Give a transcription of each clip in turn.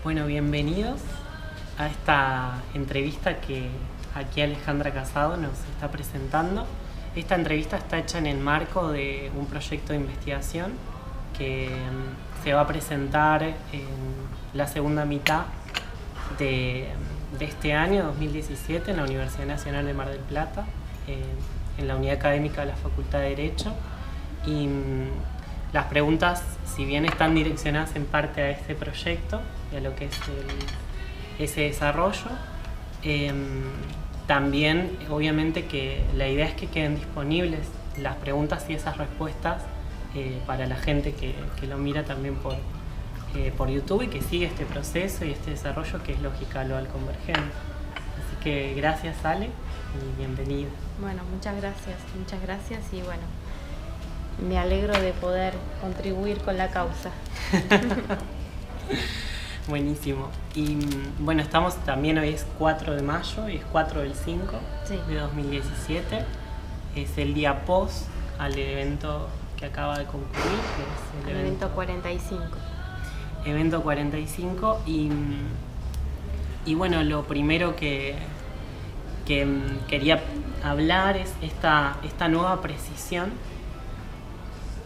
Bueno, bienvenidos a esta entrevista que aquí Alejandra Casado nos está presentando. Esta entrevista está hecha en el marco de un proyecto de investigación que se va a presentar en la segunda mitad de este año, 2017, en la Universidad Nacional de Mar del Plata, en la unidad académica de la Facultad de Derecho. Y las preguntas, si bien están direccionadas en parte a este proyecto y a lo que es ese desarrollo, también obviamente que la idea es que queden disponibles las preguntas y esas respuestas para la gente que lo mira también por YouTube y que sigue este proceso y este desarrollo que es lógica global convergente. Así que gracias, Ale, y bienvenida. Bueno, muchas gracias y bueno, me alegro de poder contribuir con la causa. Buenísimo. Y bueno, estamos también, hoy es 4 de mayo y es 4 del 5 de 2017. Es el día post al evento que acaba de concluir, que es el evento 45. Evento 45 y bueno, lo primero que quería hablar es esta nueva precisión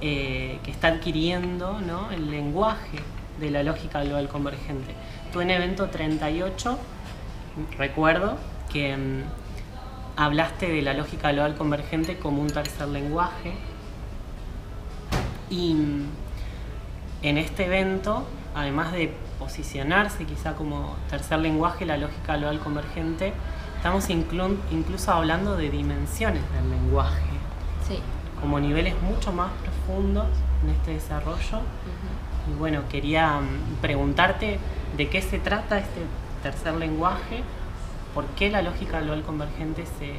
que está adquiriendo, ¿no?, el lenguaje de la lógica global convergente. Tú en evento 38, recuerdo que hablaste de la lógica global convergente como un tercer lenguaje, y en este evento, además de posicionarse quizá como tercer lenguaje la lógica global convergente, estamos incluso hablando de dimensiones del lenguaje. Sí. Como niveles mucho más profundos en este desarrollo. Y bueno, quería preguntarte de qué se trata este tercer lenguaje, por qué la lógica global convergente se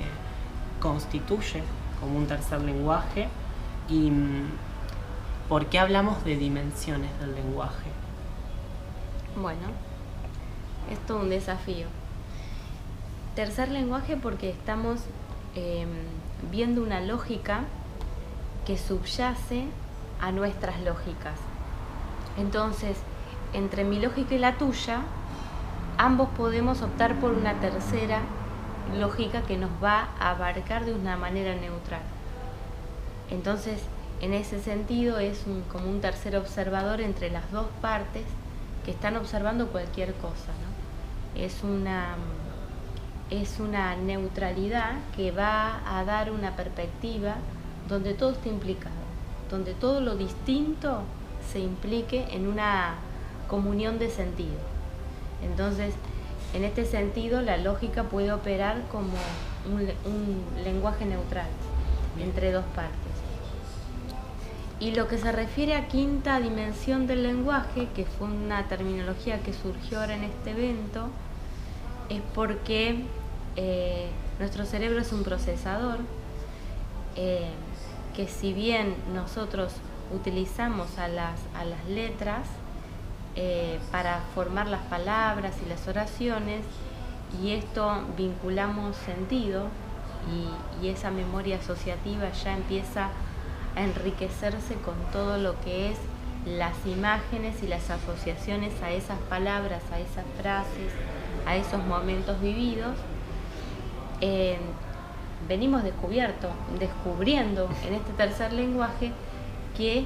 constituye como un tercer lenguaje y por qué hablamos de dimensiones del lenguaje. Bueno, es todo un desafío. Tercer lenguaje porque estamos viendo una lógica que subyace a nuestras lógicas. Entonces, entre mi lógica y la tuya, ambos podemos optar por una tercera lógica que nos va a abarcar de una manera neutral. Entonces, en ese sentido, es como un tercer observador entre las dos partes que están observando cualquier cosa, ¿no? Es una neutralidad que va a dar una perspectiva donde todo esté implicado, donde todo lo distinto se implique en una comunión de sentido. Entonces, en este sentido, la lógica puede operar como un lenguaje neutral entre dos partes. Y lo que se refiere a quinta dimensión del lenguaje, que fue una terminología que surgió ahora en este evento, es porque nuestro cerebro es un procesador que, si bien nosotros utilizamos a las letras para formar las palabras y las oraciones, y esto vinculamos sentido y esa memoria asociativa ya empieza a enriquecerse con todo lo que es las imágenes y las asociaciones a esas palabras, a esas frases, a esos momentos vividos. Venimos descubriendo en este tercer lenguaje que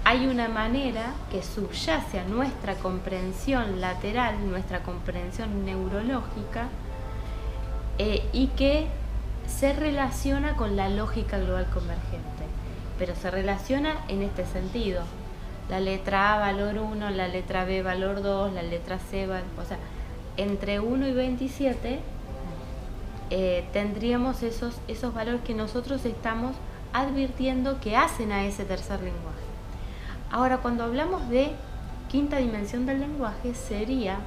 hay una manera que subyace a nuestra comprensión lateral, nuestra comprensión neurológica, y que se relaciona con la lógica global convergente, pero se relaciona en este sentido: la letra A valor 1, la letra B valor 2, la letra C o sea, entre 1 y 27 tendríamos esos valores que nosotros estamos advirtiendo que hacen a ese tercer lenguaje. Ahora, cuando hablamos de quinta dimensión del lenguaje, sería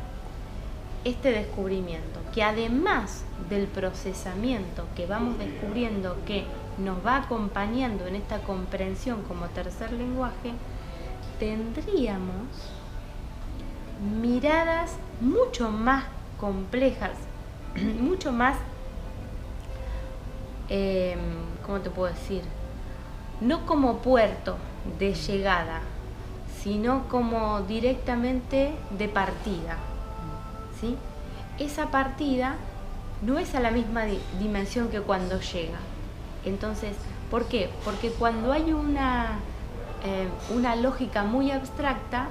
este descubrimiento, que además del procesamiento que vamos descubriendo que nos va acompañando en esta comprensión como tercer lenguaje, tendríamos miradas mucho más complejas, mucho más, ¿cómo te puedo decir? No como puerto de llegada, sino como directamente de partida, ¿sí? Esa partida no es a la misma dimensión que cuando llega. Entonces, ¿por qué? Porque cuando hay una lógica muy abstracta,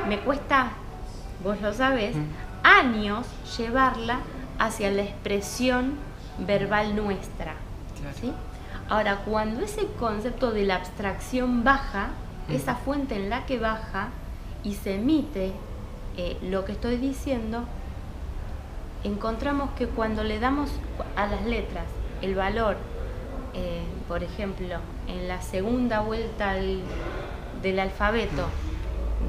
me cuesta, vos lo sabés, años llevarla hacia la expresión verbal nuestra, ¿sí? Ahora, cuando ese concepto de la abstracción baja, esa fuente en la que baja y se emite lo que estoy diciendo, encontramos que cuando le damos a las letras el valor, por ejemplo, en la segunda vuelta del alfabeto,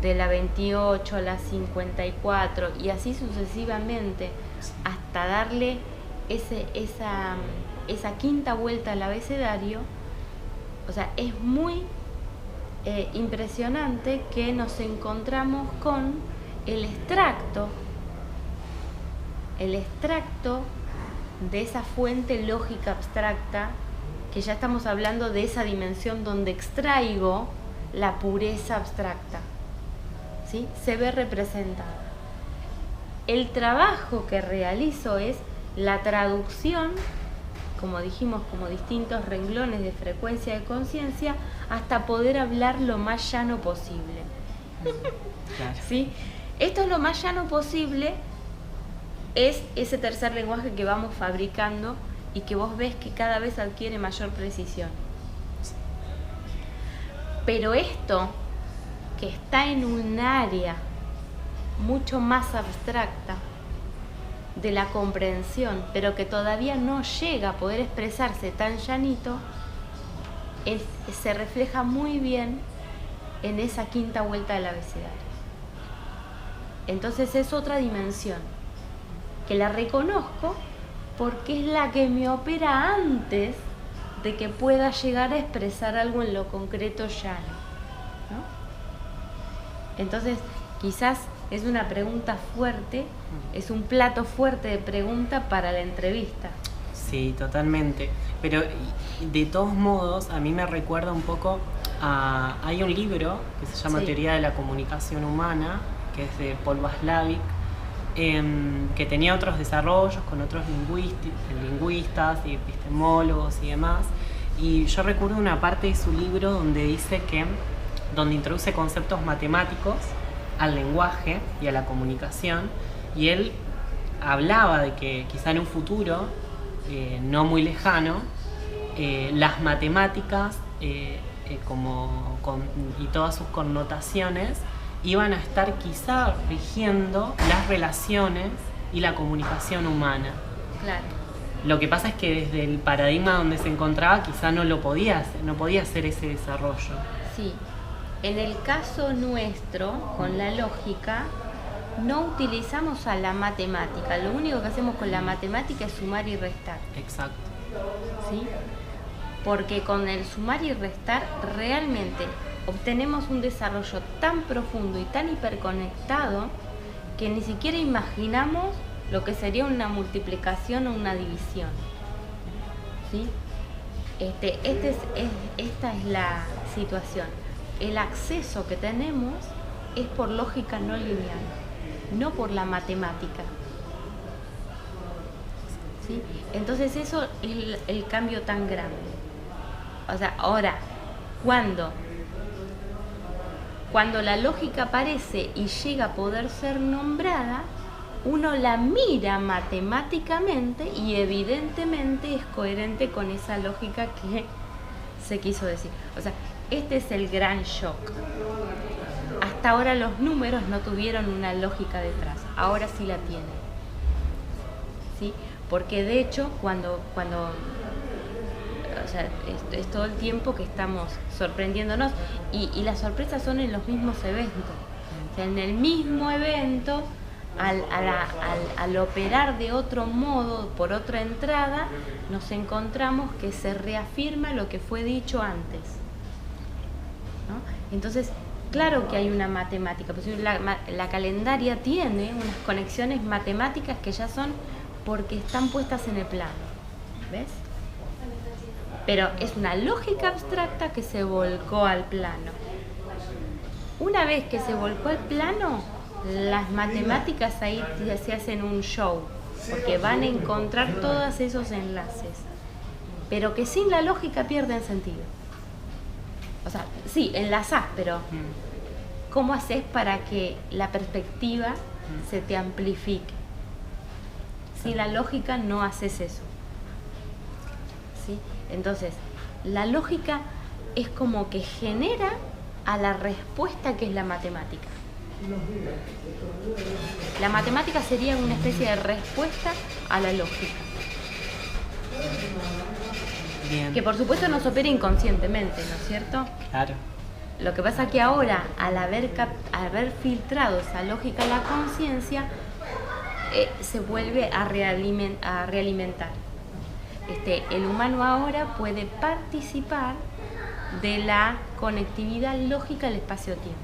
de la 28 a la 54 y así sucesivamente, hasta darle esa quinta vuelta al abecedario, o sea, es muy impresionante que nos encontramos con el extracto de esa fuente lógica abstracta, que ya estamos hablando de esa dimensión donde extraigo la pureza abstracta, ¿sí? Se ve representada. El trabajo que realizo es la traducción, como dijimos, como distintos renglones de frecuencia de conciencia, hasta poder hablar lo más llano posible. Claro. ¿Sí? Esto es lo más llano posible, es ese tercer lenguaje que vamos fabricando y que vos ves que cada vez adquiere mayor precisión. Pero esto, que está en un área mucho más abstracta de la comprensión, pero que todavía no llega a poder expresarse tan llanito, se refleja muy bien en esa quinta vuelta del abecedario. Entonces es otra dimensión, que la reconozco porque es la que me opera antes de que pueda llegar a expresar algo en lo concreto llano, ¿no? Entonces, quizás es una pregunta fuerte, es un plato fuerte de pregunta para la entrevista. Sí, totalmente. Pero de todos modos, a mí me recuerda un poco a... Hay un libro que se llama Teoría de la Comunicación Humana, que es de Paul Watzlawick, que tenía otros desarrollos con otros lingüistas y epistemólogos y demás. Y yo recuerdo una parte de su libro donde dice que, donde introduce conceptos matemáticos al lenguaje y a la comunicación, y él hablaba de que quizá en un futuro no muy lejano, las matemáticas y todas sus connotaciones iban a estar quizá rigiendo las relaciones y la comunicación humana. Claro. Lo que pasa es que desde el paradigma donde se encontraba quizá no podía hacer ese desarrollo. Sí. En el caso nuestro, con la lógica, no utilizamos a la matemática. Lo único que hacemos con la matemática es sumar y restar. Exacto. ¿Sí? Porque con el sumar y restar realmente obtenemos un desarrollo tan profundo y tan hiperconectado que ni siquiera imaginamos lo que sería una multiplicación o una división. ¿Sí? Esta es la situación. El acceso que tenemos es por lógica no lineal, no por la matemática. ¿Sí? Entonces eso es el cambio tan grande. O sea, ahora, cuando la lógica aparece y llega a poder ser nombrada, uno la mira matemáticamente y evidentemente es coherente con esa lógica que se quiso decir. O sea, este es el gran shock. Hasta ahora los números no tuvieron una lógica detrás, ahora sí la tienen. ¿Sí? Porque de hecho, cuando o sea, es todo el tiempo que estamos sorprendiéndonos y las sorpresas son en los mismos eventos. O sea, en el mismo evento, al operar de otro modo, por otra entrada, nos encontramos que se reafirma lo que fue dicho antes, ¿no? Entonces, claro que hay una matemática, pues la calendaria tiene unas conexiones matemáticas que ya son porque están puestas en el plano, ¿ves? Pero es una lógica abstracta que se volcó al plano. Una vez que se volcó al plano, las matemáticas ahí se hacen un show, porque van a encontrar todos esos enlaces, pero que sin la lógica pierden sentido. O sea, sí, enlazás, pero ¿cómo haces para que la perspectiva se te amplifique? Sin la lógica no haces eso. ¿Sí? Entonces, la lógica es como que genera a la respuesta que es la matemática. La matemática sería una especie de respuesta a la lógica. Bien. Que por supuesto nos opera inconscientemente, ¿no es cierto? Claro. Lo que pasa es que ahora, al haber filtrado esa lógica en la conciencia, se vuelve a realimentar. El humano ahora puede participar de la conectividad lógica del espacio-tiempo.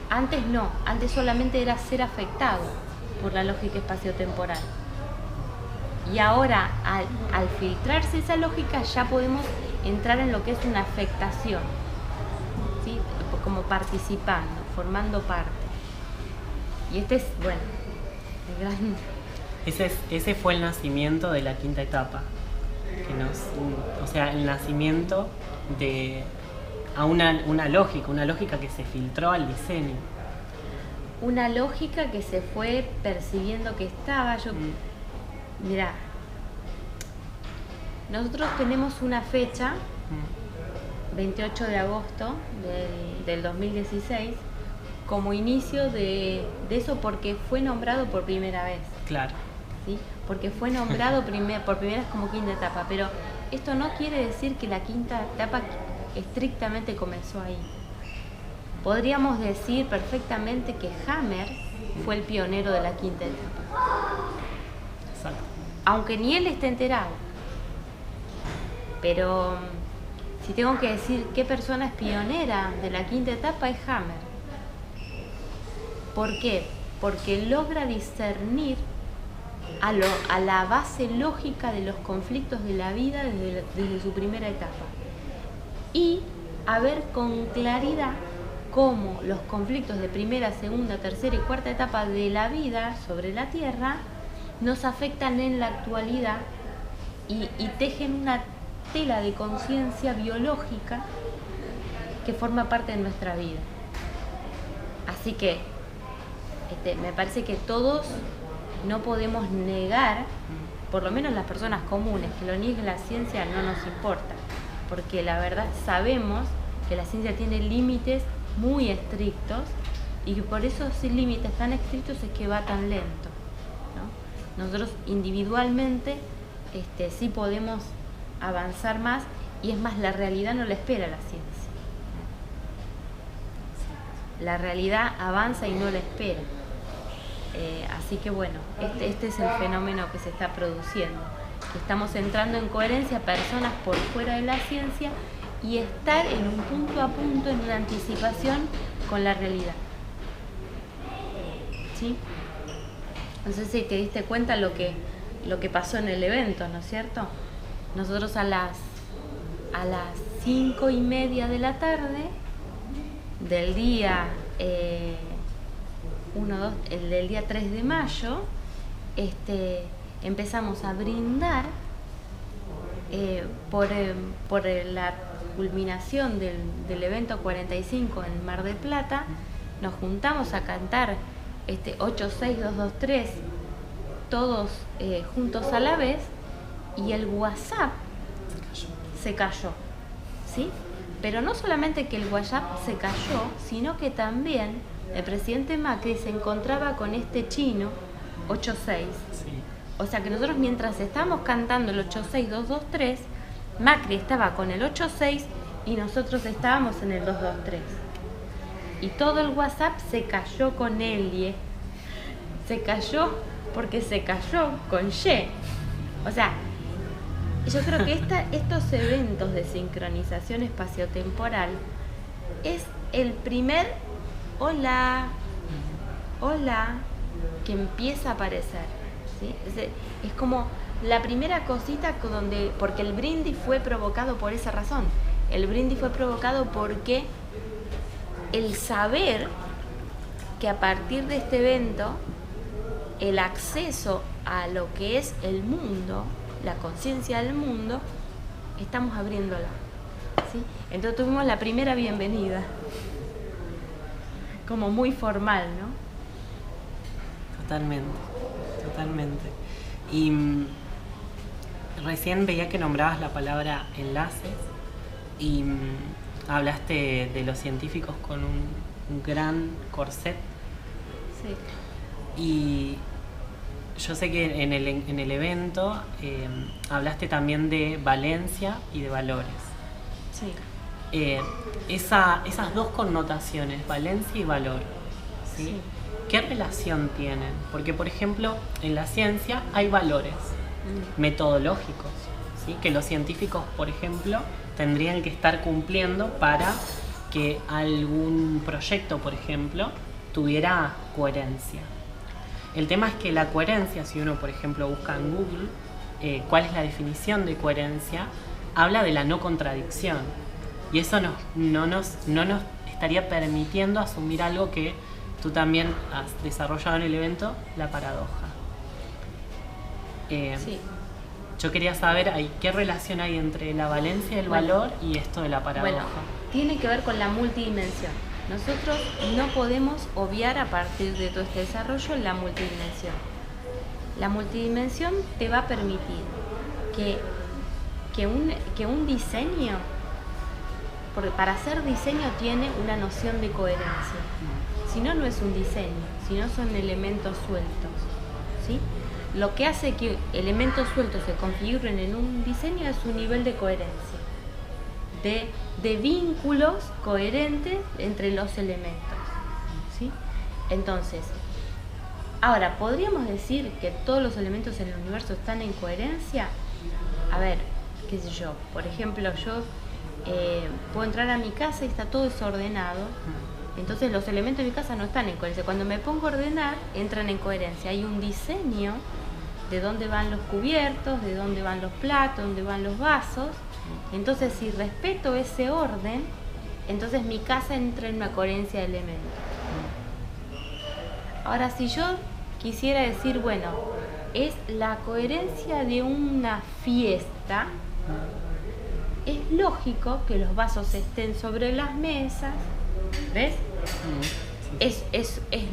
Antes no, antes solamente era ser afectado por la lógica espaciotemporal. Y ahora, al filtrarse esa lógica, ya podemos entrar en lo que es una afectación, ¿sí? Como participando, formando parte. Y este es, bueno, el gran... Ese fue el nacimiento de la quinta etapa. O sea, el nacimiento a una lógica que se filtró al diseño. Una lógica que se fue percibiendo que estaba. Mirá, nosotros tenemos una fecha, 28 de agosto del 2016, como inicio de eso, porque fue nombrado por primera vez. Claro. ¿Sí? Porque fue nombrado por primera vez como quinta etapa, pero esto no quiere decir que la quinta etapa estrictamente comenzó ahí. Podríamos decir perfectamente que Hammer fue el pionero de la quinta etapa. Exacto. Aunque ni él esté enterado. Pero si tengo que decir qué persona es pionera de la quinta etapa, es Hammer. ¿Por qué? Porque logra discernir a la base lógica de los conflictos de la vida desde su primera etapa. Y a ver con claridad cómo los conflictos de primera, segunda, tercera y cuarta etapa de la vida sobre la Tierra nos afectan en la actualidad y tejen una tela de conciencia biológica que forma parte de nuestra vida. Así que me parece que todos no podemos negar, por lo menos las personas comunes, que lo niegue la ciencia no nos importa, porque la verdad sabemos que la ciencia tiene límites muy estrictos y que por esos límites tan estrictos es que va tan lento, ¿no? Nosotros individualmente sí podemos avanzar más, y es más, la realidad no la espera la ciencia. La realidad avanza y no la espera. Así que bueno, este es el fenómeno que se está produciendo, que estamos entrando en coherencia personas por fuera de la ciencia y estar en un punto a punto, en una anticipación con la realidad. ¿Sí? No sé si te diste cuenta lo que pasó en el evento, ¿no es cierto? Nosotros a las 5:30 de la tarde del día del día 3 de mayo, empezamos a brindar por la culminación del evento 45 en Mar del Plata. Nos juntamos a cantar 86223 todos juntos a la vez, y el WhatsApp se cayó, ¿sí? Pero no solamente que el WhatsApp se cayó, sino que también el presidente Macri se encontraba con este chino 86. Sí. O sea que nosotros, mientras estábamos cantando el 86223, Macri estaba con el 86 y nosotros estábamos en el 223. Y todo el WhatsApp se cayó con él, se cayó porque se cayó con Y. O sea, yo creo que estos eventos de sincronización espaciotemporal es el primer hola que empieza a aparecer, ¿sí? Es como la primera cosita porque el brindis fue provocado por esa razón. El brindis fue provocado porque el saber que a partir de este evento, el acceso a lo que es el mundo, la conciencia del mundo, estamos abriéndola, ¿sí? Entonces tuvimos la primera bienvenida, como muy formal, ¿no? Totalmente, totalmente. Y recién veía que nombrabas la palabra enlaces y hablaste de los científicos con un gran corset. Sí. Y yo sé que en el evento hablaste también de valencia y de valores. Sí. Esas dos connotaciones, valencia y valor, ¿sí? Sí. ¿Qué relación tienen? Porque, por ejemplo, en la ciencia hay valores metodológicos, ¿sí? Que los científicos, por ejemplo, tendrían que estar cumpliendo para que algún proyecto, por ejemplo, tuviera coherencia. El tema es que la coherencia, si uno, por ejemplo, busca en Google cuál es la definición de coherencia, habla de la no contradicción. Y eso no nos estaría permitiendo asumir algo que tú también has desarrollado en el evento, la paradoja. Sí. Yo quería saber qué relación hay entre la valencia del valor y esto de la paradoja. Bueno, tiene que ver con la multidimensión. Nosotros no podemos obviar a partir de todo este desarrollo la multidimensión. La multidimensión te va a permitir que un diseño, porque para hacer diseño tiene una noción de coherencia. Si no, no es un diseño, si no son elementos sueltos, ¿sí? Lo que hace que elementos sueltos se configuren en un diseño es un nivel de coherencia, de vínculos coherentes entre los elementos, ¿sí? Entonces, ahora, ¿podríamos decir que todos los elementos en el universo están en coherencia? A ver, qué sé yo, por ejemplo, yo puedo entrar a mi casa y está todo desordenado, entonces los elementos de mi casa no están en coherencia. Cuando me pongo a ordenar, entran en coherencia. Hay un diseño de dónde van los cubiertos, de dónde van los platos, dónde van los vasos. Entonces, si respeto ese orden, entonces mi casa entra en una coherencia de elementos. Ahora, si yo quisiera decir, bueno, es la coherencia de una fiesta, es lógico que los vasos estén sobre las mesas, ¿ves? Es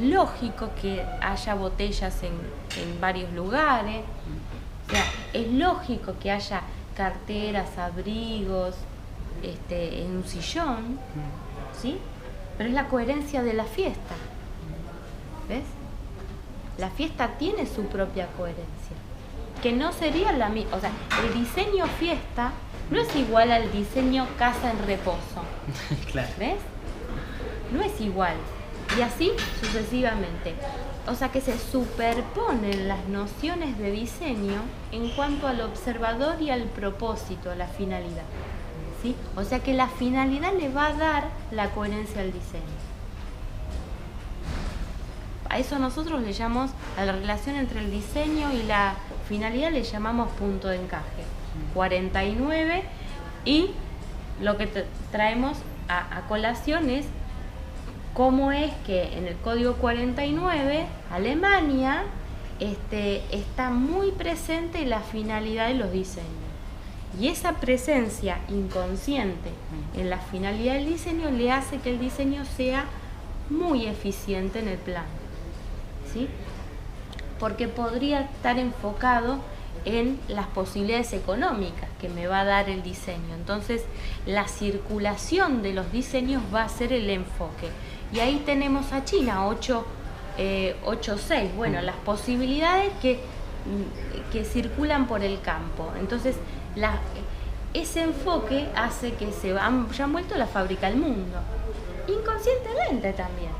lógico que haya botellas en varios lugares, o sea, es lógico que haya carteras, abrigos, en un sillón, ¿sí? Pero es la coherencia de la fiesta, ¿ves? La fiesta tiene su propia coherencia, que no sería la misma, o sea, el diseño fiesta no es igual al diseño casa en reposo, Claro. ¿ves? No es igual, y así sucesivamente. O sea que se superponen las nociones de diseño en cuanto al observador y al propósito, a la finalidad, ¿sí? O sea que la finalidad le va a dar la coherencia al diseño. A eso nosotros le llamamos, a la relación entre el diseño y la finalidad le llamamos punto de encaje. 49, y lo que traemos a colación es cómo es que en el código 49 Alemania está muy presente la finalidad de los diseños, y esa presencia inconsciente en la finalidad del diseño le hace que el diseño sea muy eficiente en el plan, ¿sí? Porque podría estar enfocado en las posibilidades económicas que me va a dar el diseño. Entonces, la circulación de los diseños va a ser el enfoque. Y ahí tenemos a China, 8.6. Bueno, las posibilidades que circulan por el campo. Entonces, ese enfoque hace que ya han vuelto la fábrica del mundo. Inconscientemente también.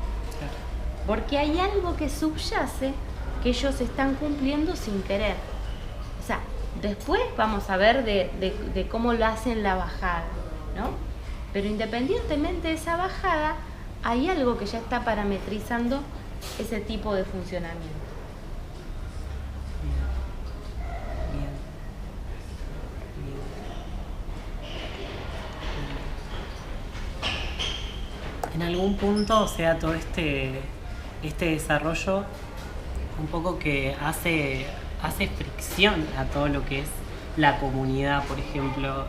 Porque hay algo que subyace que ellos están cumpliendo sin querer. O sea, después vamos a ver de cómo lo hacen la bajada, ¿no? Pero independientemente de esa bajada, hay algo que ya está parametrizando ese tipo de funcionamiento. Bien. en algún punto, o sea, todo este desarrollo un poco que hace fricción a todo lo que es la comunidad, por ejemplo,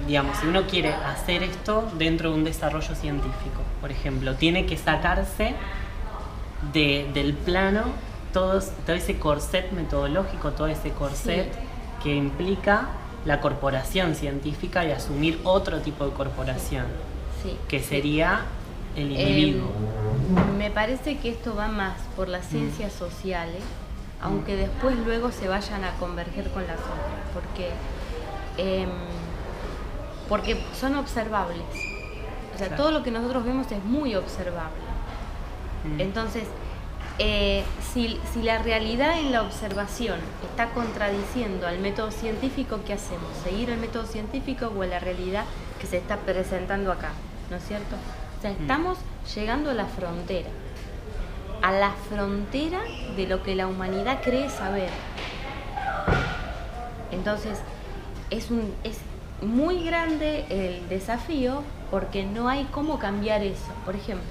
digamos, si uno quiere hacer esto dentro de un desarrollo científico, por ejemplo, tiene que sacarse del plano todo ese corset metodológico, todo ese corset que implica la corporación científica y asumir otro tipo de corporación, que sería el individuo. Me parece que esto va más por las ciencias sociales, aunque después luego se vayan a converger con las otras, porque son observables. O sea, todo lo que nosotros vemos es muy observable. Entonces, si la realidad en la observación está contradiciendo al método científico, ¿qué hacemos? ¿Seguir el método científico o la realidad que se está presentando acá? ¿No es cierto? O sea, estamos llegando a la frontera de lo que la humanidad cree saber. Entonces, es muy grande el desafío porque no hay cómo cambiar eso. Por ejemplo,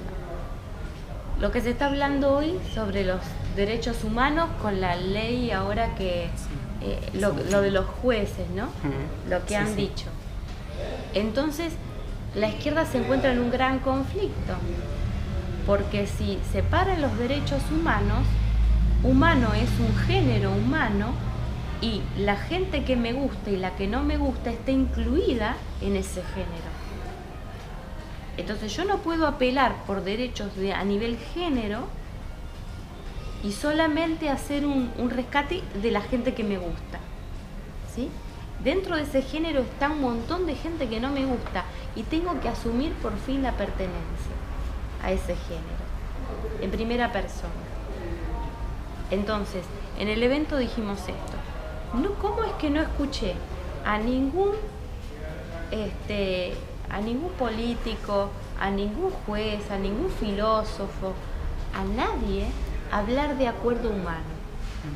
lo que se está hablando hoy sobre los derechos humanos con la ley ahora que lo de los jueces, ¿no? Lo que han dicho. Entonces, la izquierda se encuentra en un gran conflicto, porque si separan los derechos humanos, humano es un género humano y la gente que me gusta y la que no me gusta está incluida en ese género. Entonces yo no puedo apelar por derechos a nivel género y solamente hacer un rescate de la gente que me gusta, ¿sí? Dentro de ese género está un montón de gente que no me gusta y tengo que asumir por fin la pertenencia a ese género, en primera persona. Entonces, en el evento dijimos esto. ¿Cómo es que no escuché a ningún político, a ningún juez, a ningún filósofo, a nadie hablar de acuerdo humano?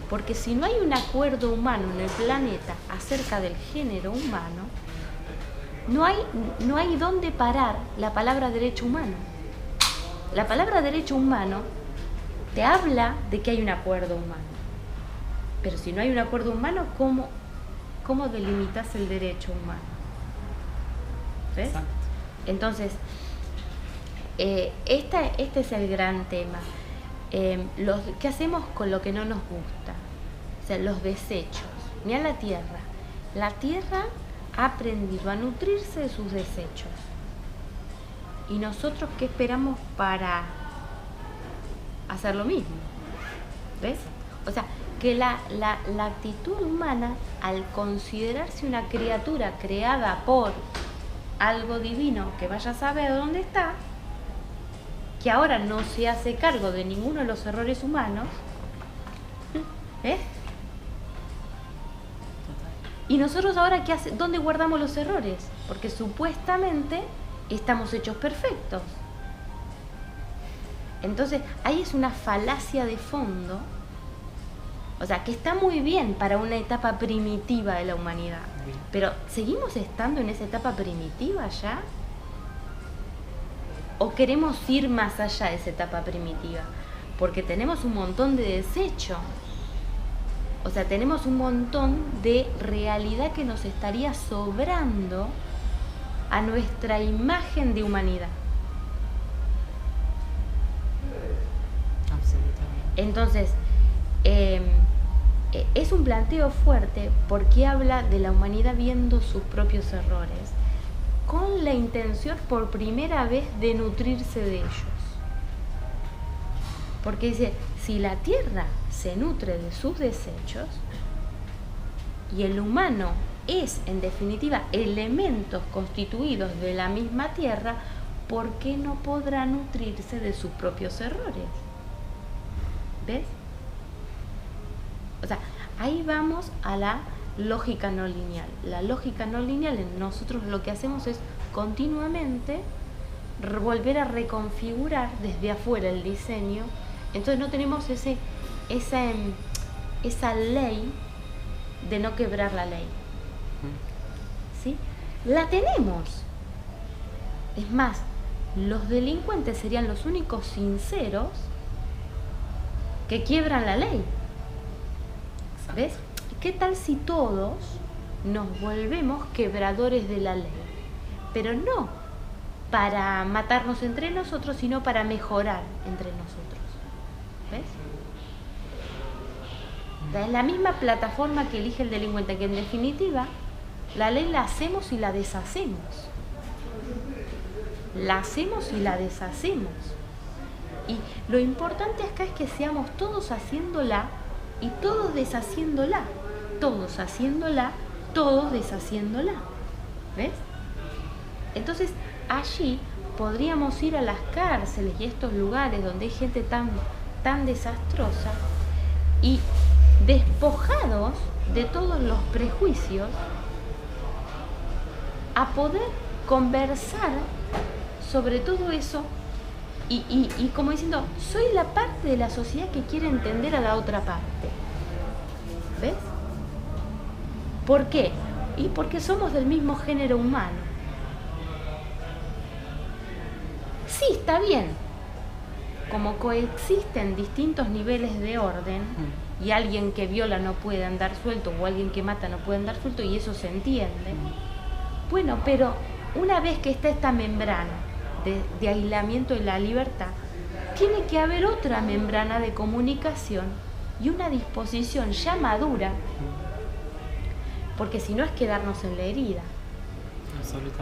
Porque si no hay un acuerdo humano en el planeta acerca del género humano, no hay dónde parar la palabra derecho humano. La palabra derecho humano te habla de que hay un acuerdo humano. Pero si no hay un acuerdo humano, ¿cómo delimitas el derecho humano? ¿Ves? Exacto. Entonces, este es el gran tema. ¿Qué hacemos con lo que no nos gusta? O sea, los desechos. Mira la Tierra. La Tierra ha aprendido a nutrirse de sus desechos. ¿Y nosotros qué esperamos para hacer lo mismo? ¿Ves? O sea, que la actitud humana, al considerarse una criatura creada por algo divino que vaya a saber dónde está, que ahora no se hace cargo de ninguno de los errores humanos, ¿ves? Y nosotros ahora, ¿dónde guardamos los errores? Porque supuestamente estamos hechos perfectos. Entonces, ahí es una falacia de fondo. O sea, que está muy bien para una etapa primitiva de la humanidad. Pero, ¿seguimos estando en esa etapa primitiva ya? ¿O queremos ir más allá de esa etapa primitiva? Porque tenemos un montón de desecho. O sea, tenemos un montón de realidad que nos estaría sobrando a nuestra imagen de humanidad. Absolutamente. Entonces, es un planteo fuerte porque habla de la humanidad viendo sus propios errores con la intención por primera vez de nutrirse de ellos. Porque dice, si la Tierra se nutre de sus desechos y el humano es, en definitiva, elementos constituidos de la misma Tierra, ¿por qué no podrá nutrirse de sus propios errores? ¿Ves? O sea, ahí vamos a la lógica no lineal. La lógica no lineal, nosotros lo que hacemos es continuamente volver a reconfigurar desde afuera el diseño. Entonces no tenemos esa ley de no quebrar la ley. ¿Sí? La tenemos, Es más, los delincuentes serían los únicos sinceros que quiebran la ley. ¿Ves? ¿Qué tal si todos nos volvemos quebradores de la ley? Pero no para matarnos entre nosotros, sino para mejorar entre nosotros. ¿Ves? Es la misma plataforma que elige el delincuente, que en definitiva la ley la hacemos y la deshacemos. La hacemos y la deshacemos. Y lo importante acá es que seamos todos haciéndola y todos deshaciéndola. Todos haciéndola, todos deshaciéndola. ¿Ves? Entonces allí podríamos ir a las cárceles y estos lugares donde hay gente tan desastrosa y despojados de todos los prejuicios, a poder conversar sobre todo eso y como diciendo, soy la parte de la sociedad que quiere entender a la otra parte. ¿Ves? ¿Por qué? Y porque somos del mismo género humano. Sí, está bien. Como coexisten distintos niveles de orden y alguien que viola no puede andar suelto o alguien que mata no puede andar suelto, y eso se entiende. Bueno, pero una vez que está esta membrana de aislamiento de la libertad, tiene que haber otra membrana de comunicación y una disposición ya madura, porque si no es quedarnos en la herida.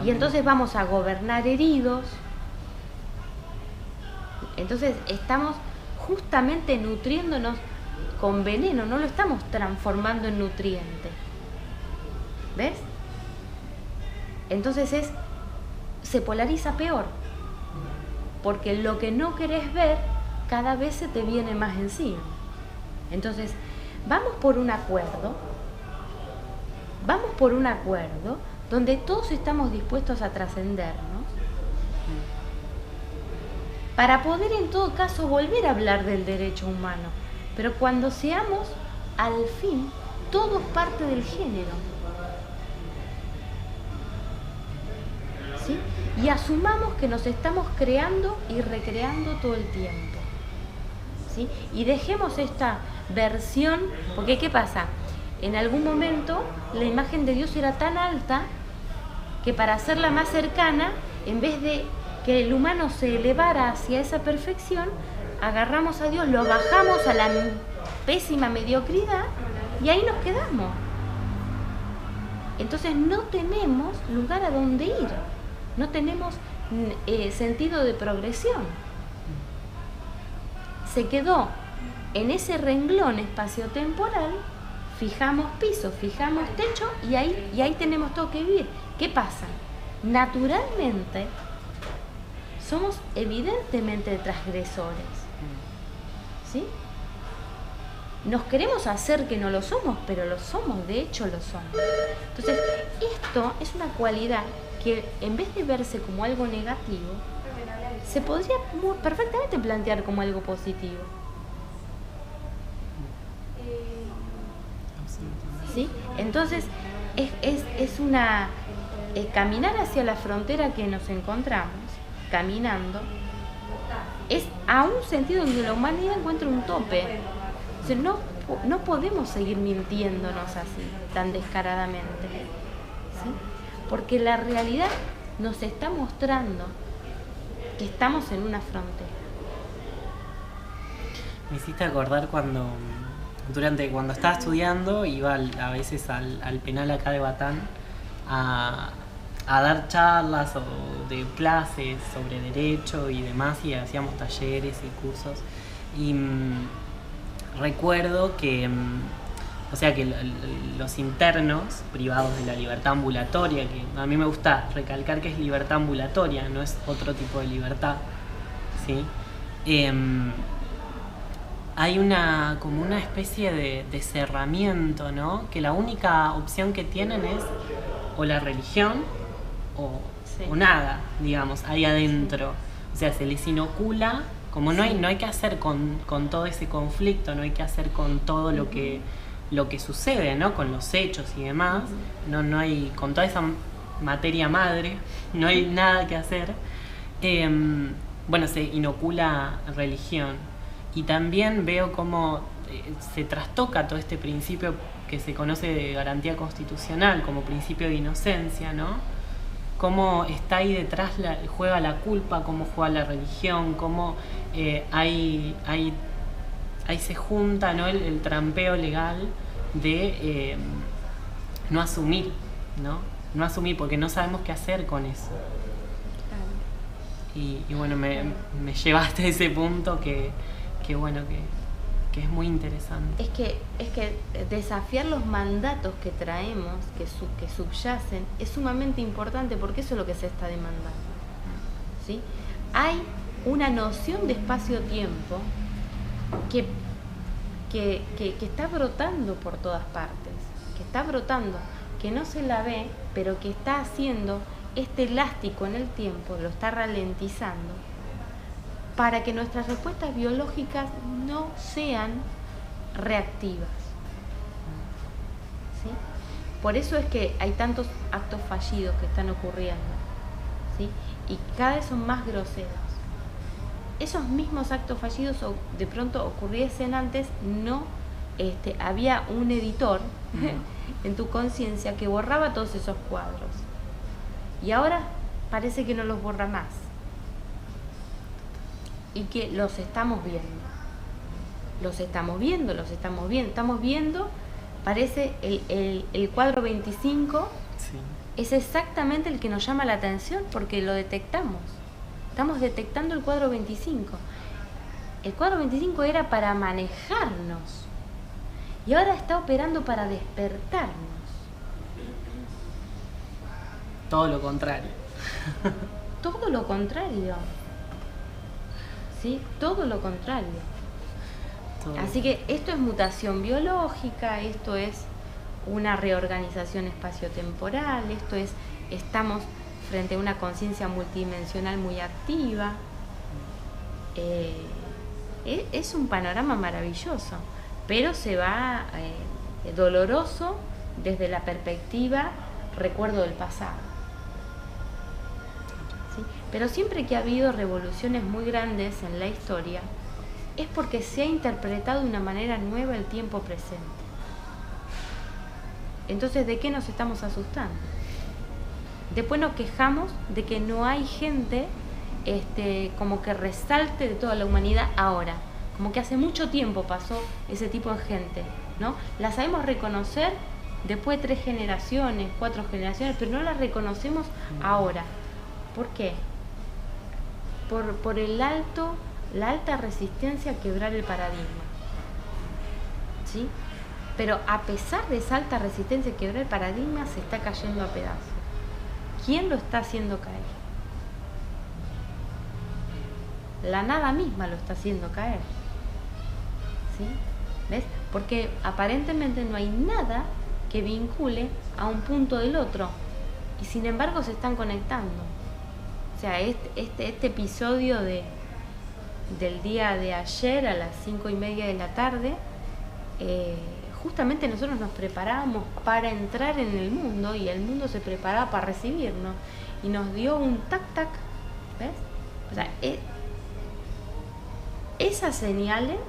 Y entonces vamos a gobernar heridos. Entonces estamos justamente nutriéndonos con veneno, no lo estamos transformando en nutriente. ¿Ves? Entonces se polariza peor, porque lo que no querés ver cada vez se te viene más encima. Entonces vamos por un acuerdo donde todos estamos dispuestos a trascendernos, para poder en todo caso volver a hablar del derecho humano, pero cuando seamos al fin todos parte del género. ¿Sí? Y asumamos que nos estamos creando y recreando todo el tiempo. ¿Sí? Y dejemos esta versión, porque ¿qué pasa? En algún momento la imagen de Dios era tan alta que para hacerla más cercana, en vez de que el humano se elevara hacia esa perfección, agarramos a Dios, lo bajamos a la pésima mediocridad y ahí nos quedamos. Entonces no tenemos lugar a donde ir, no tenemos sentido de progresión. Se quedó en ese renglón espaciotemporal, fijamos piso, fijamos techo y ahí tenemos todo que vivir. ¿Qué pasa? Naturalmente somos evidentemente transgresores, ¿sí? Nos queremos hacer que no lo somos, pero lo somos, de hecho lo somos. Entonces, esto es una cualidad que en vez de verse como algo negativo, se podría perfectamente plantear como algo positivo. ¿Sí? Entonces, es una caminar hacia la frontera que nos encontramos, caminando, es a un sentido donde la humanidad encuentra un tope. O sea, no podemos seguir mintiéndonos así, tan descaradamente, ¿sí? Porque la realidad nos está mostrando que estamos en una frontera. Me hiciste acordar cuando estaba estudiando, iba a veces al penal acá de Batán a dar charlas o de clases sobre derecho y demás, y hacíamos talleres y cursos, y recuerdo que los internos privados de la libertad ambulatoria, que a mí me gusta recalcar que es libertad ambulatoria, no es otro tipo de libertad, ¿sí? Hay como una especie de cerramiento, ¿no? Que la única opción que tienen es o la religión o nada, digamos, ahí adentro. O sea, se les inocula, como no hay que hacer con todo ese conflicto, no hay que hacer con todo lo que sucede, ¿no? Con los hechos y demás, no hay, con toda esa materia madre, no hay nada que hacer, bueno, se inocula religión. Y también veo cómo se trastoca todo este principio que se conoce de garantía constitucional como principio de inocencia, ¿no? Cómo está ahí detrás, juega la culpa, cómo juega la religión, cómo ahí se junta, ¿no? el trampeo legal de no asumir, ¿no? No asumir porque no sabemos qué hacer con eso. Y bueno, me llevaste a ese punto que es muy interesante. Es que desafiar los mandatos que traemos, que subyacen, es sumamente importante porque eso es lo que se está demandando, ¿sí? Hay una noción de espacio-tiempo que está brotando por todas partes, que no se la ve, pero que está haciendo este elástico en el tiempo, lo está ralentizando, para que nuestras respuestas biológicas no sean reactivas, ¿sí? Por eso es que hay tantos actos fallidos que están ocurriendo, ¿sí? Y cada vez son más groseros. Esos mismos actos fallidos de pronto ocurriesen antes, no había un editor en tu conciencia que borraba todos esos cuadros. Y ahora parece que no los borra más. Y que los estamos viendo. Parece el cuadro 25, sí. Es exactamente el que nos llama la atención porque lo detectamos. Estamos detectando el cuadro 25. El cuadro 25 era para manejarnos y ahora está operando para despertarnos. Todo lo contrario. Todo lo contrario. ¿Sí? Todo lo contrario. Así que esto es mutación biológica, esto es una reorganización espaciotemporal, estamos frente a una conciencia multidimensional muy activa. Es un panorama maravilloso, pero se va doloroso desde la perspectiva recuerdo del pasado. ¿Sí? Pero siempre que ha habido revoluciones muy grandes en la historia, es porque se ha interpretado de una manera nueva el tiempo presente. Entonces, ¿de qué nos estamos asustando? Después nos quejamos de que no hay gente como que resalte de toda la humanidad ahora. Como que hace mucho tiempo pasó ese tipo de gente, ¿no? La sabemos reconocer después de 3 generaciones, 4 generaciones, pero no la reconocemos ahora. ¿Por qué? Por la alta resistencia a quebrar el paradigma, ¿sí? Pero a pesar de esa alta resistencia a quebrar el paradigma, se está cayendo a pedazos. ¿Quién lo está haciendo caer? La nada misma lo está haciendo caer, ¿sí? ¿Ves? Porque aparentemente no hay nada que vincule a un punto del otro y sin embargo se están conectando. O sea, este episodio del día de ayer a las 5:30 de la tarde, justamente nosotros nos preparábamos para entrar en el mundo y el mundo se preparaba para recibirnos y nos dio un tac-tac, ¿ves? O sea, esas señales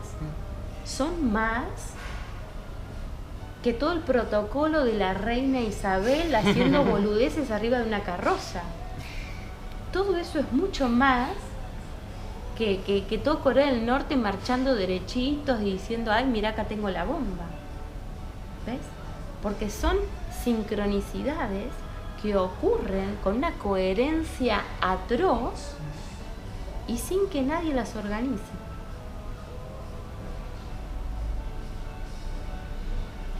son más que todo el protocolo de la reina Isabel haciendo boludeces arriba de una carroza. Todo eso es mucho más que todo Corea del Norte marchando derechitos y diciendo, ay, mira, acá tengo la bomba. ¿Ves? Porque son sincronicidades que ocurren con una coherencia atroz y sin que nadie las organice.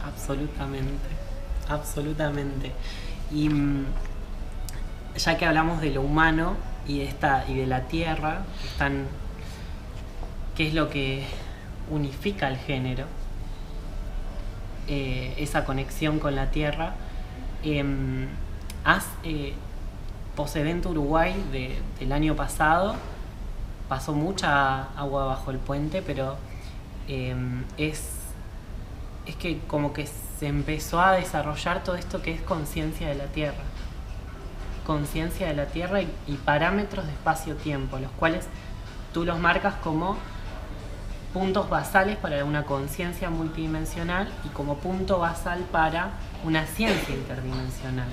Absolutamente, absolutamente. Y ya que hablamos de lo humano y de la tierra, ¿qué es lo que unifica el género? Esa conexión con la tierra. Posedente Uruguay del año pasado pasó mucha agua bajo el puente, pero es que como que se empezó a desarrollar todo esto que es conciencia de la tierra, conciencia de la Tierra y parámetros de espacio-tiempo, los cuales tú los marcas como puntos basales para una conciencia multidimensional y como punto basal para una ciencia interdimensional.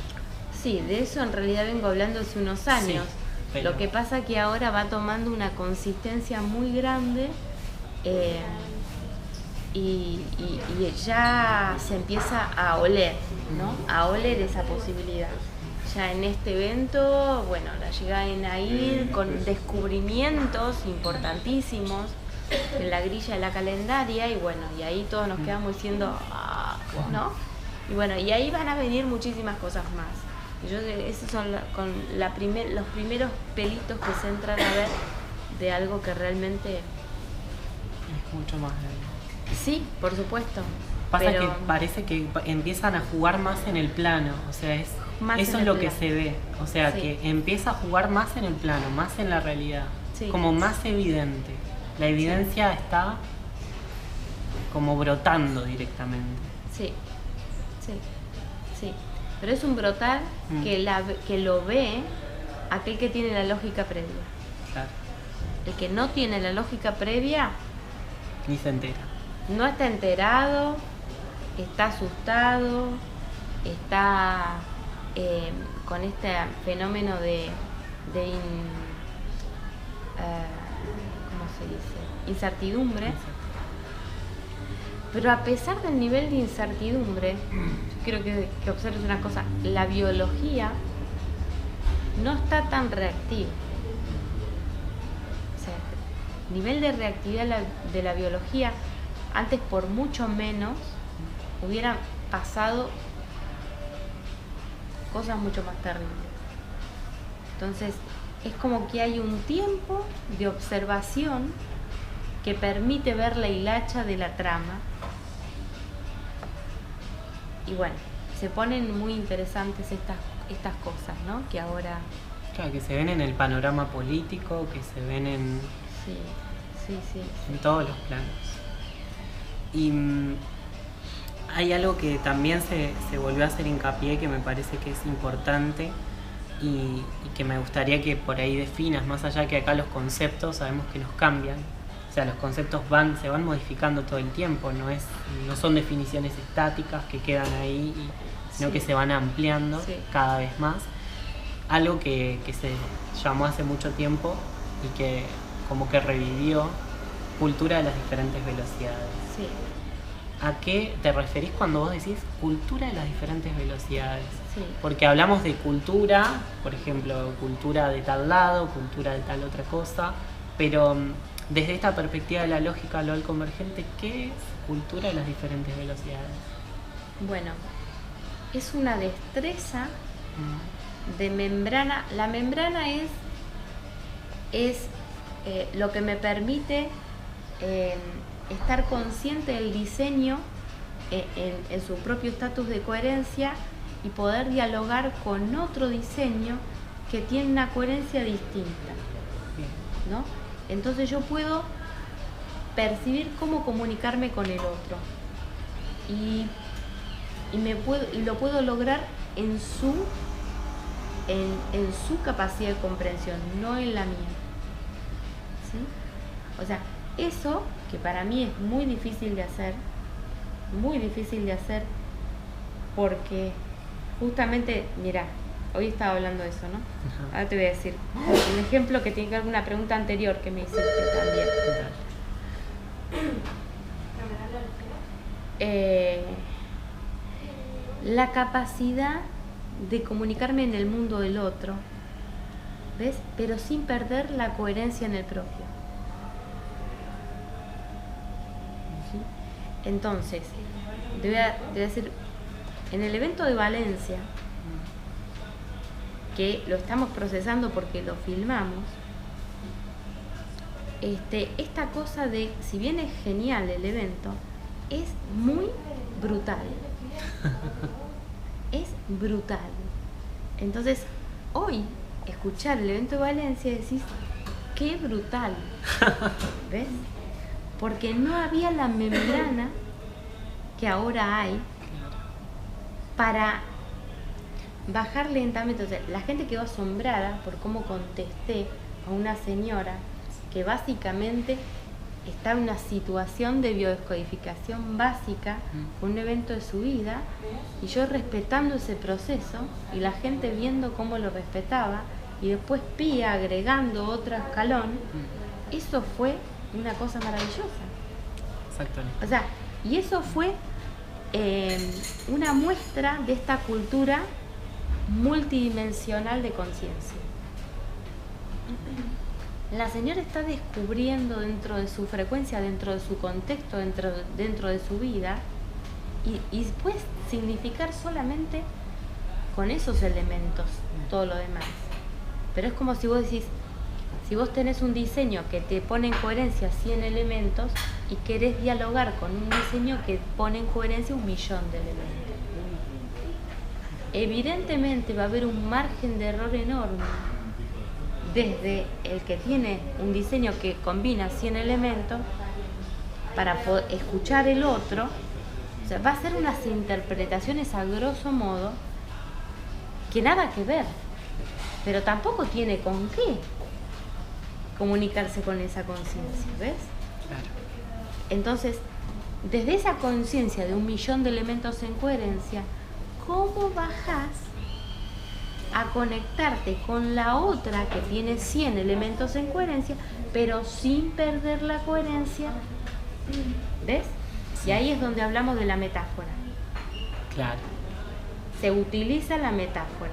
Sí, de eso en realidad vengo hablando hace unos años. Sí, pero... Lo que pasa que ahora va tomando una consistencia muy grande y ya se empieza a oler, ¿no? A oler esa posibilidad. Ya en este evento, bueno, la llegan a ir con descubrimientos importantísimos en la grilla de la calendaria y bueno, y ahí todos nos quedamos diciendo, ¿no? Y bueno, y ahí van a venir muchísimas cosas más. Y yo, esos son los primeros pelitos que se entran a ver de algo que realmente... Es mucho más grande. Sí, por supuesto. Pasa pero... que parece que empiezan a jugar más en el plano, o sea, eso es lo que se ve, o sea, sí. Que empieza a jugar más en el plano, más en la realidad, sí. Como más evidente. La evidencia sí. está como brotando directamente. Sí, sí, sí. Pero es un brotar que lo ve aquel que tiene la lógica previa. Claro. El que no tiene la lógica previa... Ni se entera. No está enterado, está asustado, está con este fenómeno de ¿cómo se dice? Incertidumbre. Pero a pesar del nivel de incertidumbre, yo quiero que observes una cosa, la biología no está tan reactiva. O sea, el nivel de reactividad de la biología, antes por mucho menos hubieran pasado cosas mucho más terribles. Entonces, es como que hay un tiempo de observación que permite ver la hilacha de la trama. Y bueno, se ponen muy interesantes estas cosas, ¿no? Que ahora... Claro, que se ven en el panorama político, que se ven en... Sí. En todos los planos. Y hay algo que también se volvió a hacer hincapié que me parece que es importante y que me gustaría que por ahí definas, más allá que acá los conceptos sabemos que nos cambian. O sea, los conceptos se van modificando todo el tiempo, no son definiciones estáticas que quedan ahí, sino que se van ampliando cada vez más. Algo que se llamó hace mucho tiempo y que como que revivió, cultura de las diferentes velocidades. Sí. ¿A qué te referís cuando vos decís cultura de las diferentes velocidades? Sí. Porque hablamos de cultura, por ejemplo, cultura de tal lado, cultura de tal otra cosa, pero... Desde esta perspectiva de la lógica LOL convergente, ¿qué es cultura de las diferentes velocidades? Bueno, es una destreza de membrana. La membrana es lo que me permite estar consciente del diseño en su propio estatus de coherencia y poder dialogar con otro diseño que tiene una coherencia distinta. ¿No? Entonces yo puedo percibir cómo comunicarme con el otro y lo puedo lograr en su capacidad de comprensión, no en la mía. ¿Sí? O sea, eso que para mí es muy difícil de hacer porque justamente, mira, hoy estaba hablando de eso, ¿no? Ajá. Ahora te voy a decir un ejemplo que tiene que ver con una pregunta anterior que me hiciste también. La capacidad de comunicarme en el mundo del otro, ¿ves? Pero sin perder la coherencia en el propio. ¿Sí? Entonces, te voy a decir, en el evento de Valencia, que lo estamos procesando porque lo filmamos, esta cosa de, si bien es genial el evento, es muy brutal. Es brutal. Entonces, hoy, escuchar el evento de Valencia, decís, qué brutal. ¿Ves? Porque no había la membrana que ahora hay para bajar lentamente. O sea, la gente quedó asombrada por cómo contesté a una señora que básicamente está en una situación de biodescodificación básica, con un evento de su vida, y yo respetando ese proceso y la gente viendo cómo lo respetaba, y después Pía agregando otro escalón. Eso fue una cosa maravillosa. Exactamente. O sea, y eso fue una muestra de esta cultura multidimensional de conciencia. La señora está descubriendo dentro de su frecuencia, dentro de su contexto, dentro de su vida, y puede significar solamente con esos elementos todo lo demás. Pero es como si vos decís, si vos tenés un diseño que te pone en coherencia 100 elementos y querés dialogar con un diseño que pone en coherencia 1.000.000 de elementos. Evidentemente va a haber un margen de error enorme desde el que tiene un diseño que combina 100 elementos para poder escuchar el otro. O sea, va a ser unas interpretaciones a grosso modo que nada que ver, pero tampoco tiene con qué comunicarse con esa conciencia, ¿ves? Claro. Entonces, desde esa conciencia de 1.000.000 de elementos en coherencia, ¿cómo bajás a conectarte con la otra que tiene 100 elementos en coherencia, pero sin perder la coherencia? ¿Ves? Y ahí es donde hablamos de la metáfora. Claro. Se utiliza la metáfora,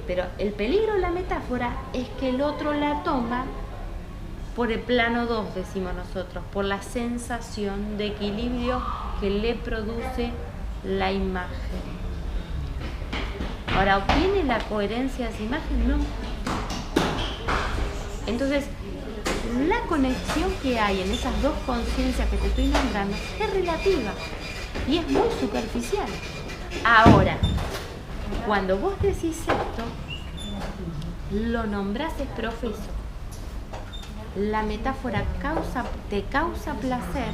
pero el peligro de la metáfora es que el otro la toma por el plano 2, decimos nosotros, por la sensación de equilibrio que le produce la imagen. Ahora, ¿obtiene la coherencia de esa imagen? No. Entonces, la conexión que hay en esas dos conciencias que te estoy nombrando es relativa y es muy superficial. Ahora, cuando vos decís esto, lo nombrás es profeso. La metáfora te causa placer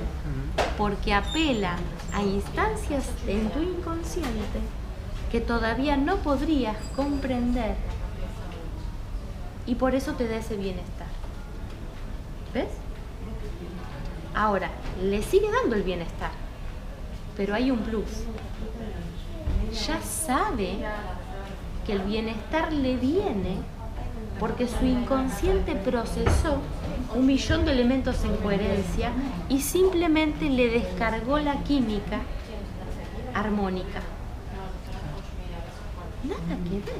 porque apela a instancias en tu inconsciente que todavía no podrías comprender, y por eso te da ese bienestar. ¿Ves? Ahora, le sigue dando el bienestar, pero hay un plus. Ya sabe que el bienestar le viene porque su inconsciente procesó 1.000.000 de elementos en coherencia y simplemente le descargó la química armónica. Nada que ver.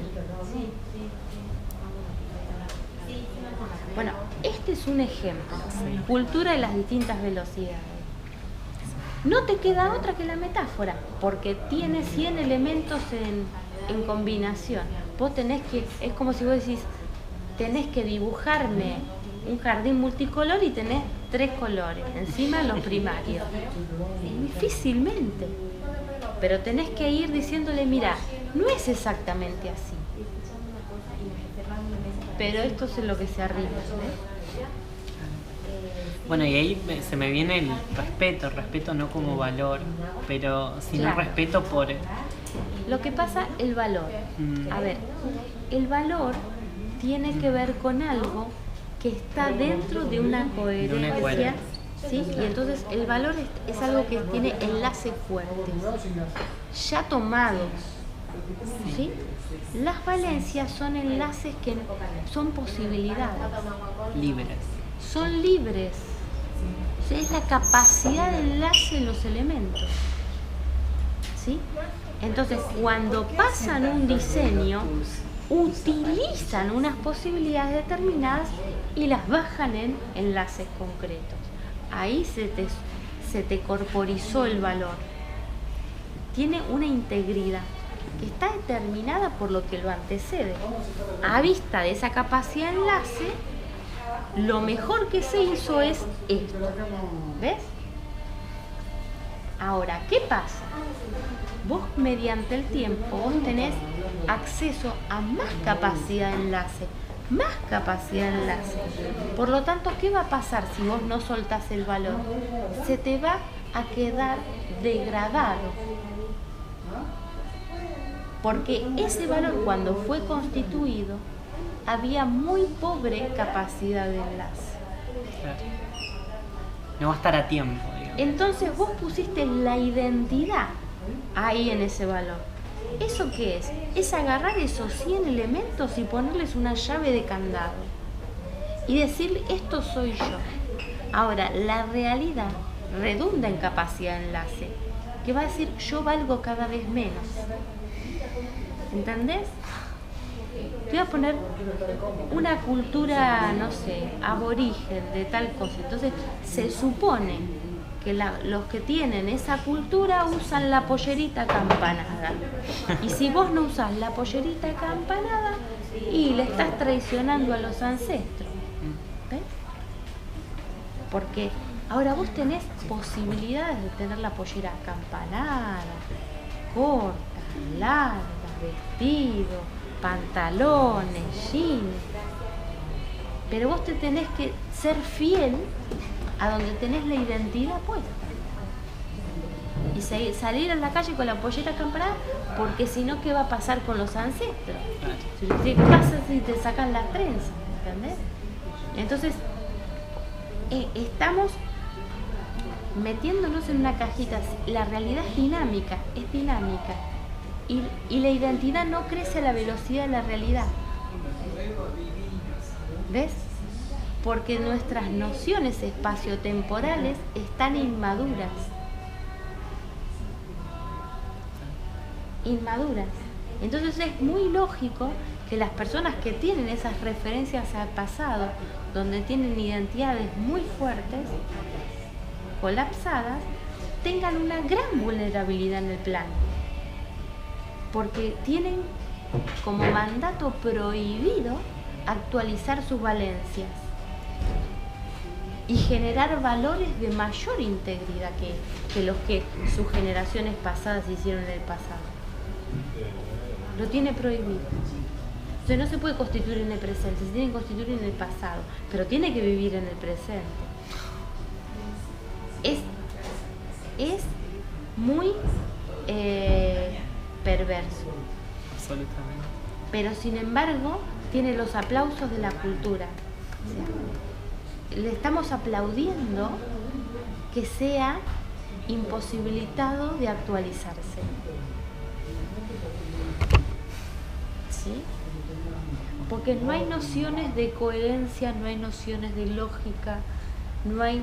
Bueno, este es un ejemplo. Cultura de las distintas velocidades. No te queda otra que la metáfora, porque tiene 100 elementos en combinación. Vos tenés que, es como si vos decís, tenés que dibujarme un jardín multicolor y tenés 3 colores, encima los primarios. Difícilmente. Pero tenés que ir diciéndole, mira, no es exactamente así. Pero esto es lo que se arriba, ¿ves? Bueno, y ahí se me viene el respeto no como valor, pero sino Claro. respeto por... Lo que pasa, el valor. A ver, el valor tiene que ver con algo que está dentro de una coherencia, ¿sí? Y entonces el valor es algo que tiene enlaces fuertes, ya tomados, ¿sí? Las valencias son enlaces que son posibilidades. libres. Son libres. O sea, es la capacidad de enlace en los elementos, ¿sí? Entonces, cuando pasan un diseño, utilizan unas posibilidades determinadas y las bajan en enlaces concretos. Ahí se te corporizó el valor. Tiene una integridad que está determinada por lo que lo antecede. A vista de esa capacidad de enlace, lo mejor que se hizo es esto. ¿Ves? Ahora, ¿qué pasa? Vos mediante el tiempo vos tenés acceso a más capacidad de enlace, más capacidad de enlace. Por lo tanto, ¿qué va a pasar si vos no soltás el valor? Se te va a quedar degradado. Porque ese valor, cuando fue constituido, había muy pobre capacidad de enlace. Claro. No va a estar a tiempo, digamos. Entonces vos pusiste la identidad ahí en ese valor. ¿Eso qué es? Es agarrar esos 100 elementos y ponerles una llave de candado. Y decir, esto soy yo. Ahora, la realidad redunda en capacidad de enlace, que va a decir, yo valgo cada vez menos. ¿Entendés? Te voy a poner una cultura, no sé, aborigen de tal cosa. Entonces, se supone que los que tienen esa cultura usan la pollerita acampanada. Y si vos no usás la pollerita acampanada, y le estás traicionando a los ancestros. ¿Ves? Porque ahora vos tenés posibilidades de tener la pollera acampanada, corta, larga, vestido, pantalones, jeans. Pero vos te tenés que ser fiel a donde tenés la identidad puesta. Y salir a la calle con la pollera acampanada, porque si no, ¿qué va a pasar con los ancestros? ¿Qué pasa si te sacan las trenzas? ¿Entendés? Entonces, estamos metiéndonos en una cajita. La realidad es dinámica. Y la identidad no crece a la velocidad de la realidad. ¿Ves? Porque nuestras nociones espaciotemporales están inmaduras. Entonces es muy lógico que las personas que tienen esas referencias al pasado, donde tienen identidades muy fuertes, colapsadas, tengan una gran vulnerabilidad en el plano. Porque tienen como mandato prohibido actualizar sus valencias y generar valores de mayor integridad que los que sus generaciones pasadas hicieron en el pasado. Lo tiene prohibido. Entonces no se puede constituir en el presente, se tiene que constituir en el pasado, pero tiene que vivir en el presente. Es muy perverso. Absolutamente. Pero sin embargo, tiene los aplausos de la cultura. O sea, le estamos aplaudiendo que sea imposibilitado de actualizarse. ¿Sí? Porque no hay nociones de coherencia, no hay nociones de lógica, no hay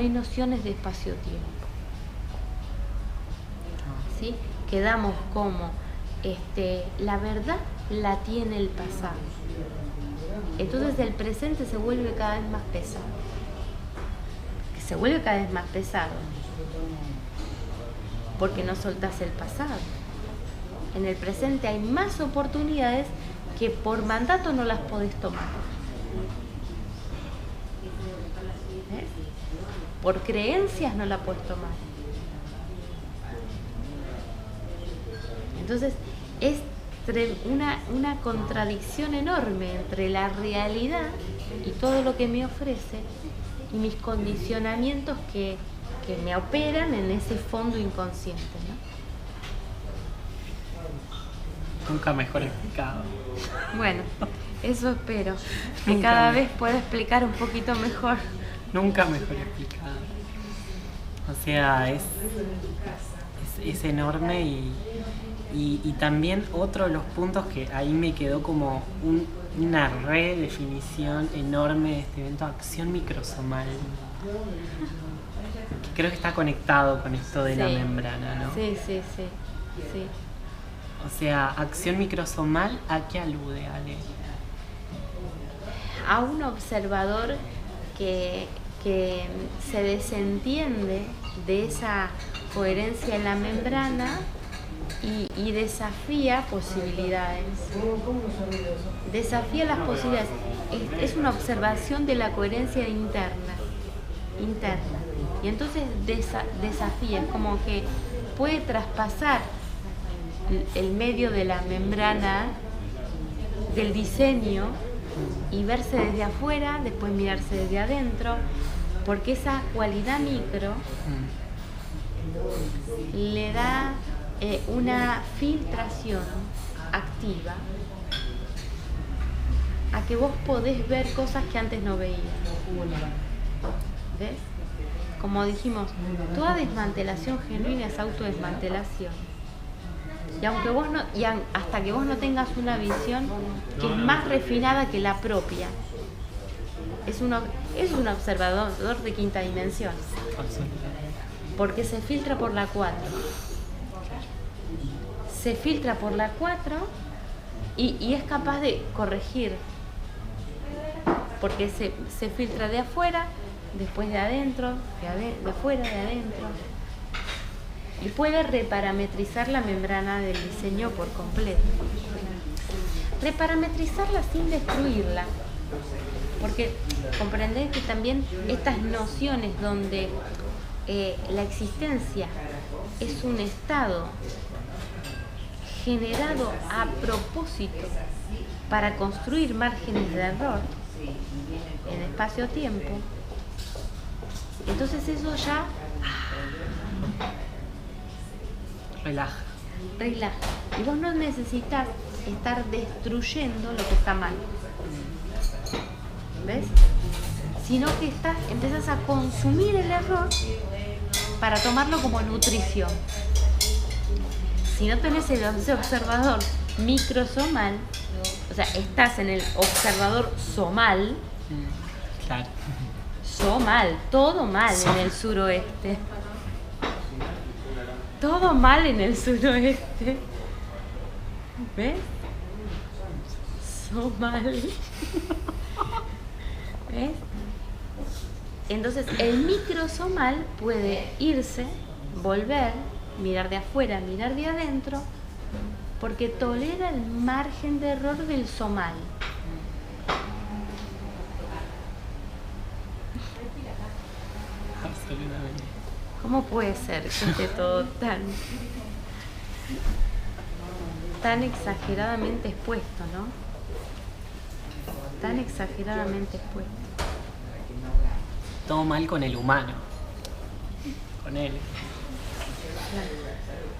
nociones de espacio-tiempo. ¿Sí? Quedamos como la verdad la tiene el pasado. Entonces el presente se vuelve cada vez más pesado. Porque no soltás el pasado. En el presente hay más oportunidades que por mandato no las podés tomar. ¿Ves? Por creencias no la podés tomar. Entonces es una contradicción enorme entre la realidad y todo lo que me ofrece y mis condicionamientos que me operan en ese fondo inconsciente, ¿no? Nunca mejor explicado. Bueno, eso espero, que cada vez pueda explicar un poquito mejor. Nunca mejor explicado. O sea, es enorme y también otro de los puntos que ahí me quedó como una redefinición enorme de este evento, acción microsomal. Que creo que está conectado con esto de la membrana, ¿no? Sí. O sea, acción microsomal, ¿a qué alude, Ale? A un observador que se desentiende de esa coherencia en la membrana y desafía posibilidades. Desafía las posibilidades. Es una observación de la coherencia interna. Y entonces desafía, es como que puede traspasar el medio de la membrana del diseño y verse desde afuera, después mirarse desde adentro, porque esa cualidad micro le da una filtración activa a que vos podés ver cosas que antes no veías. ¿Ves? Como dijimos, toda desmantelación genuina es autodesmantelación. Y aunque vos no, hasta que vos no tengas una visión que es más refinada que la propia, es un observador de quinta dimensión. Porque se filtra por la 4. Se filtra por la 4 y es capaz de corregir. Porque se filtra de afuera, después de adentro, de afuera, de adentro. Y puede reparametrizar la membrana del diseño por completo. Reparametrizarla sin destruirla. Porque comprendés que también estas nociones donde la existencia es un estado generado a propósito para construir márgenes de error en espacio-tiempo, entonces eso ya relaja. Y vos no necesitas estar destruyendo lo que está mal, ¿ves? Sino que empezás a consumir el error para tomarlo como nutrición. Si no tenés ese observador microsomal, o sea, estás en el observador somal, claro. Somal, todo mal en el suroeste. Todo mal en el suroeste. ¿Ves? Somal. ¿Ves? Entonces el microsomal puede irse, volver, mirar de afuera, mirar de adentro, porque tolera el margen de error del somal. Absolutamente. ¿Cómo puede ser que esté todo tan exageradamente expuesto, ¿no? Tan exageradamente expuesto. Todo mal con el humano. Con él. Claro.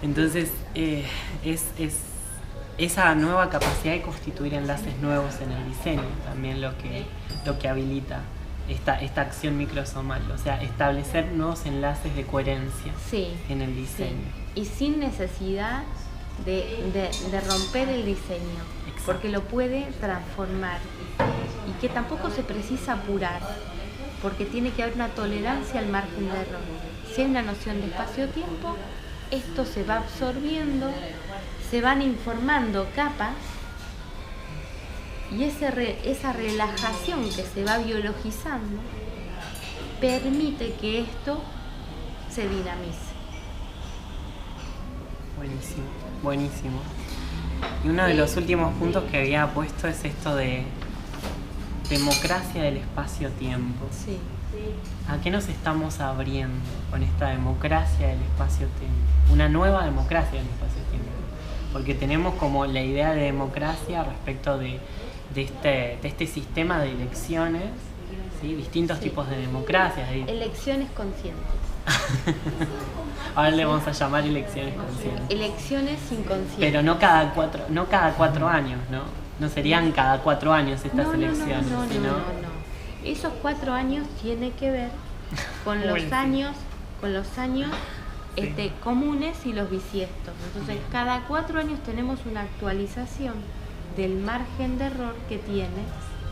Entonces, es esa nueva capacidad de constituir enlaces nuevos en el diseño también lo que habilita esta acción microsomal, o sea, establecer nuevos enlaces de coherencia en el diseño. Sí. Y sin necesidad de romper el diseño. Exacto. Porque lo puede transformar. Y que tampoco se precisa apurar, porque tiene que haber una tolerancia al margen de error. Si hay una noción de espacio-tiempo, esto se va absorbiendo, se van informando capas, y esa relajación que se va biologizando permite que esto se dinamice. Buenísimo, buenísimo. Y uno de los últimos puntos que había puesto es esto de democracia del espacio-tiempo. Sí. ¿A qué nos estamos abriendo con esta democracia del espacio-tiempo? Una nueva democracia del espacio-tiempo. Porque tenemos como la idea de democracia respecto de este sistema de elecciones, ¿sí? Distintos tipos de democracias. Elecciones conscientes. Ahora le vamos a llamar elecciones conscientes. Elecciones inconscientes. Pero no cada 4 años, ¿no? No serían cada 4 años estas elecciones, sino... No. Esos 4 años tiene que ver con los años sí, comunes y los bisiestos. Entonces, cada 4 años tenemos una actualización del margen de error que tiene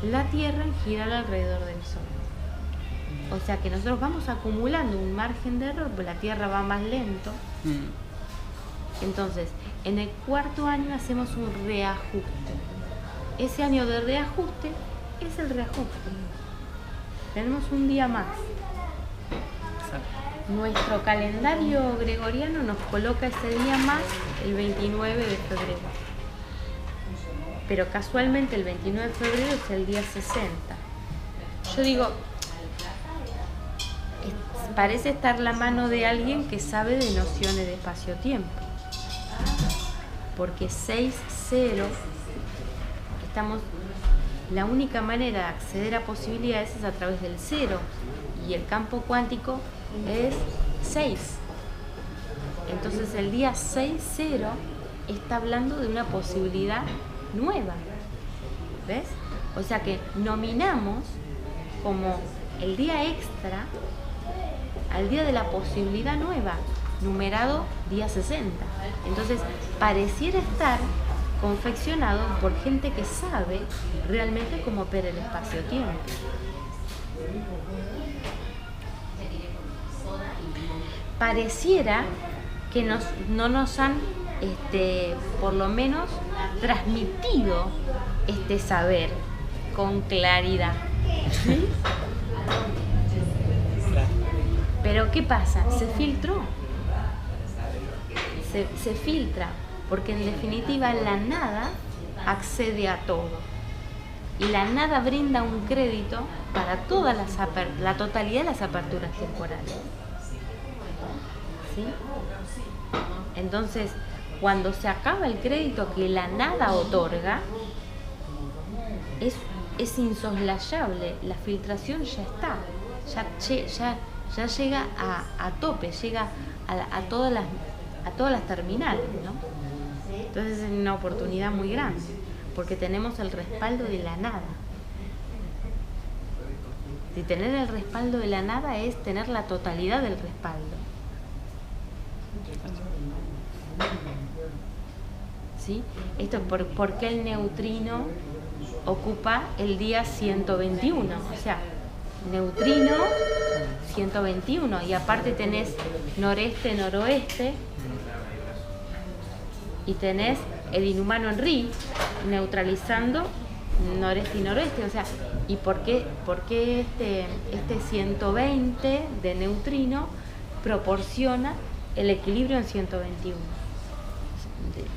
la Tierra en girar alrededor del Sol. O sea que nosotros vamos acumulando un margen de error, porque la Tierra va más lento. Entonces, en el 4.º año hacemos un reajuste. Ese año de reajuste es el reajuste. Tenemos un día más. Exacto. Nuestro calendario gregoriano nos coloca ese día más el 29 de febrero. Pero casualmente el 29 de febrero es el día 60. Yo digo, parece estar la mano de alguien que sabe de nociones de espacio-tiempo. Porque 6-0, la única manera de acceder a posibilidades es a través del 0. Y el campo cuántico es 6. Entonces el día 6-0 está hablando de una posibilidad nueva. ¿Ves? O sea que nominamos como el día extra al día de la posibilidad nueva, numerado día 60. Entonces, pareciera estar confeccionado por gente que sabe realmente cómo opera el espacio-tiempo. Pareciera que no nos han, por lo menos, transmitido este saber con claridad. ¿Sí? Pero ¿qué pasa? Se filtró. Se filtra, porque en definitiva la nada accede a todo. Y la nada brinda un crédito para todas la totalidad de las aperturas temporales. ¿Sí? Entonces, cuando se acaba el crédito que la nada otorga, es insoslayable, la filtración ya está, ya llega a tope, llega a todas las terminales, ¿no? Entonces es una oportunidad muy grande, porque tenemos el respaldo de la nada. Si tener el respaldo de la nada es tener la totalidad del respaldo. ¿Sí? Esto es por qué el neutrino ocupa el día 121, o sea, neutrino 121, y aparte tenés noreste, noroeste, y tenés el inhumano en Ri, neutralizando noreste y noroeste, o sea, ¿y por qué este 120 de neutrino proporciona el equilibrio en 121?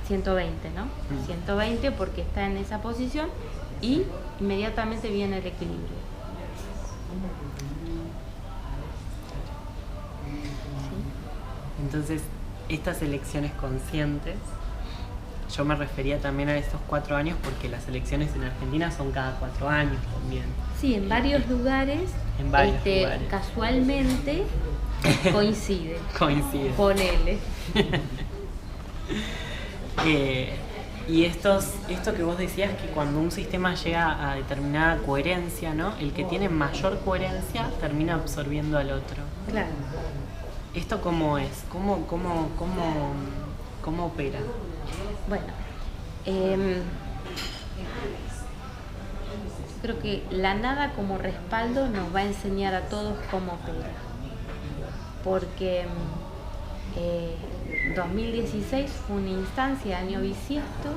120, ¿no? 120 porque está en esa posición y inmediatamente viene el equilibrio. ¿Sí? Entonces, estas elecciones conscientes, yo me refería también a estos 4 años porque las elecciones en Argentina son cada 4 años también. Sí, en varios lugares, lugares. Casualmente coincide. Ponele. Y esto que vos decías, que cuando un sistema llega a determinada coherencia, ¿no? El que tiene mayor coherencia termina absorbiendo al otro. Claro. ¿Esto cómo es? ¿Cómo opera? Bueno, creo que la nada como respaldo nos va a enseñar a todos cómo opera. Porque 2016 fue una instancia, año bisiesto,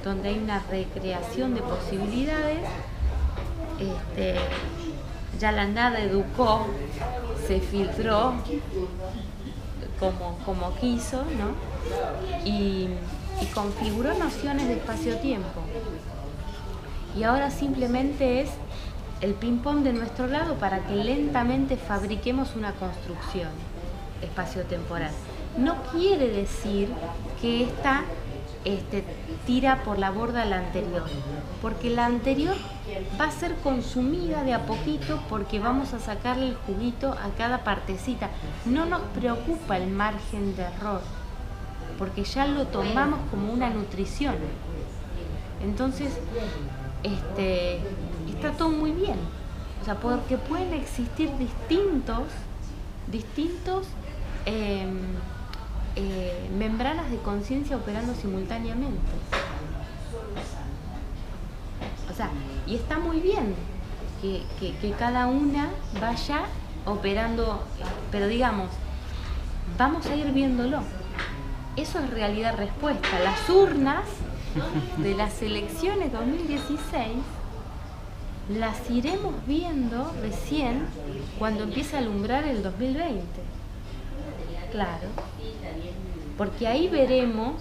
donde hay una recreación de posibilidades. Ya la nada educó, se filtró como quiso, ¿no? Y configuró nociones de espacio-tiempo. Y ahora simplemente es el ping-pong de nuestro lado para que lentamente fabriquemos una construcción espacio-temporal. No quiere decir que esta tira por la borda la anterior, porque la anterior va a ser consumida de a poquito porque vamos a sacarle el juguito a cada partecita. No nos preocupa el margen de error, porque ya lo tomamos como una nutrición. Entonces, está todo muy bien. O sea, porque pueden existir distintos membranas de conciencia operando simultáneamente. O sea, y está muy bien que cada una vaya operando, pero digamos, vamos a ir viéndolo. Eso es realidad-respuesta. Las urnas de las elecciones 2016 las iremos viendo recién cuando empiece a alumbrar el 2020. Claro, porque ahí veremos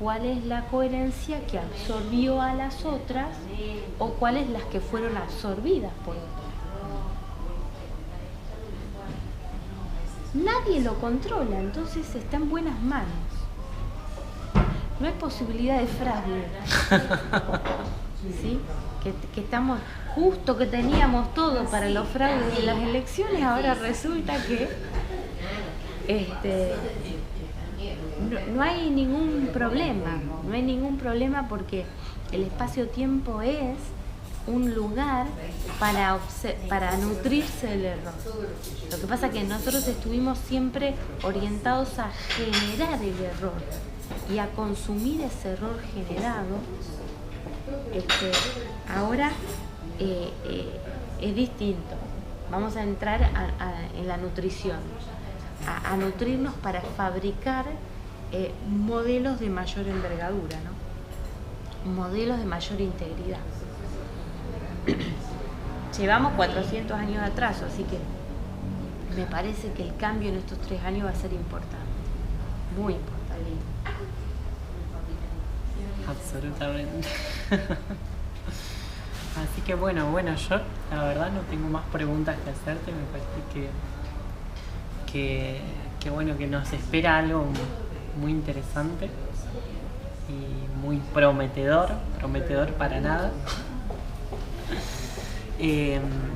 cuál es la coherencia que absorbió a las otras o cuáles las que fueron absorbidas por otras. Nadie lo controla, entonces está en buenas manos. No hay posibilidad de fraude. ¿Sí? Que estamos justo, que teníamos todo para los fraudes de las elecciones, ahora resulta que no hay ningún problema, no hay ningún problema porque el espacio-tiempo es un lugar para nutrirse del error. Lo que pasa es que nosotros estuvimos siempre orientados a generar el error y a consumir ese error generado. Ahora es distinto. Vamos a entrar en la nutrición, a nutrirnos para fabricar modelos de mayor envergadura, ¿no? Modelos de mayor integridad. Llevamos 400 años de atraso, así que me parece que el cambio en estos 3 años va a ser importante, muy importante. Absolutamente. Así que bueno, yo la verdad no tengo más preguntas que hacerte. Me parece que bueno, que nos espera algo muy interesante y muy prometedor para nada.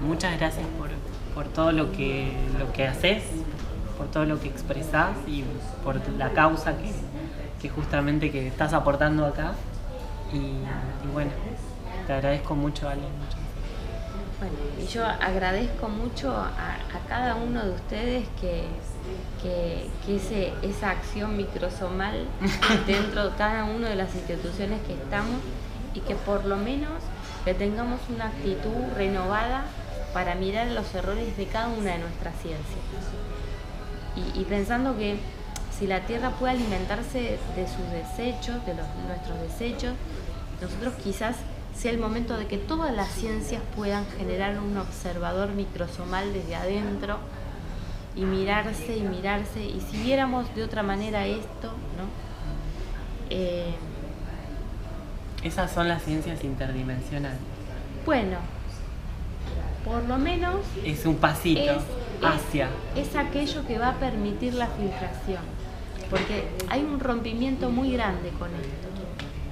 Muchas gracias por todo lo que haces, por todo lo que expresás y por la causa que justamente que estás aportando acá. Y bueno, te agradezco mucho, Ale. Bueno, y yo agradezco mucho a cada uno de ustedes que esa acción microsomal dentro de cada una de las instituciones que estamos, y que por lo menos que tengamos una actitud renovada para mirar los errores de cada una de nuestras ciencias. Y pensando que si la Tierra puede alimentarse de sus desechos, de nuestros desechos, nosotros quizás sea el momento de que todas las ciencias puedan generar un observador microsomal desde adentro y mirarse, y si viéramos de otra manera esto, ¿no? Esas son las ciencias interdimensionales. Bueno, por lo menos es un pasito hacia. Es aquello que va a permitir la filtración, porque hay un rompimiento muy grande con esto,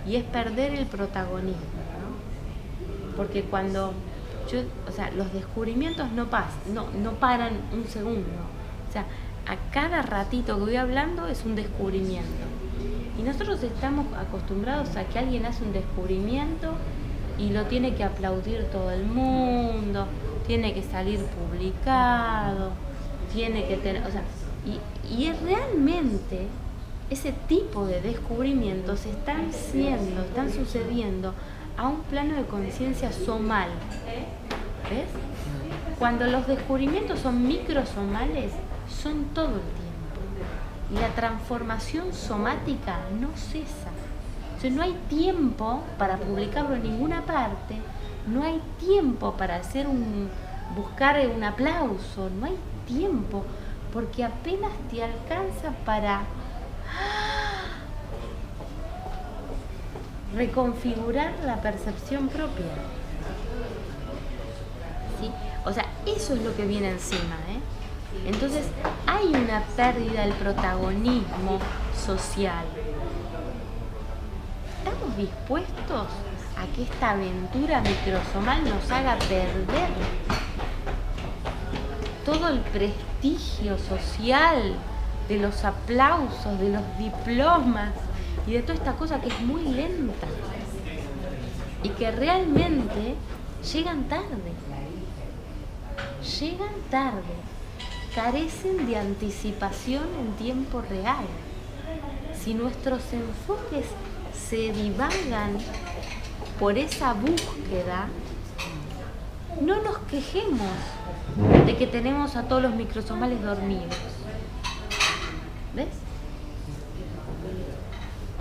y es perder el protagonismo, ¿no? Porque cuando los descubrimientos no paran un segundo. O sea, a cada ratito que voy hablando es un descubrimiento. Y nosotros estamos acostumbrados a que alguien hace un descubrimiento y lo tiene que aplaudir todo el mundo, tiene que salir publicado, tiene que tener... O sea, y realmente ese tipo de descubrimientos están sucediendo a un plano de conciencia somal. ¿Ves? Cuando los descubrimientos son microsomales, son todo el tiempo. Y la transformación somática no cesa. O sea, no hay tiempo para publicarlo en ninguna parte, no hay tiempo para buscar un aplauso, no hay tiempo, porque apenas te alcanza para reconfigurar la percepción propia. ¿Sí? O sea, eso es lo que viene encima, ¿eh? Entonces, hay una pérdida del protagonismo social. ¿Estamos dispuestos a que esta aventura microsomal nos haga perder todo el prestigio social de los aplausos, de los diplomas y de toda esta cosa que es muy lenta y que realmente llegan tarde, carecen de anticipación en tiempo real? Si nuestros enfoques se divagan por esa búsqueda, no nos quejemos de que tenemos a todos los microsomales dormidos. ¿Ves?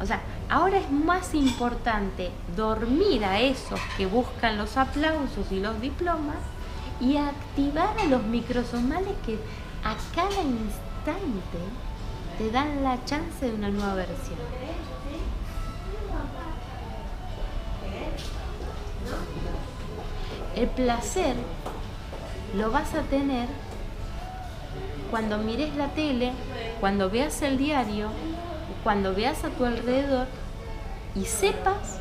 O sea, ahora es más importante dormir a esos que buscan los aplausos y los diplomas y activar a los microsomales que a cada instante te dan la chance de una nueva versión. El placer lo vas a tener cuando mires la tele, cuando veas el diario, cuando veas a tu alrededor y sepas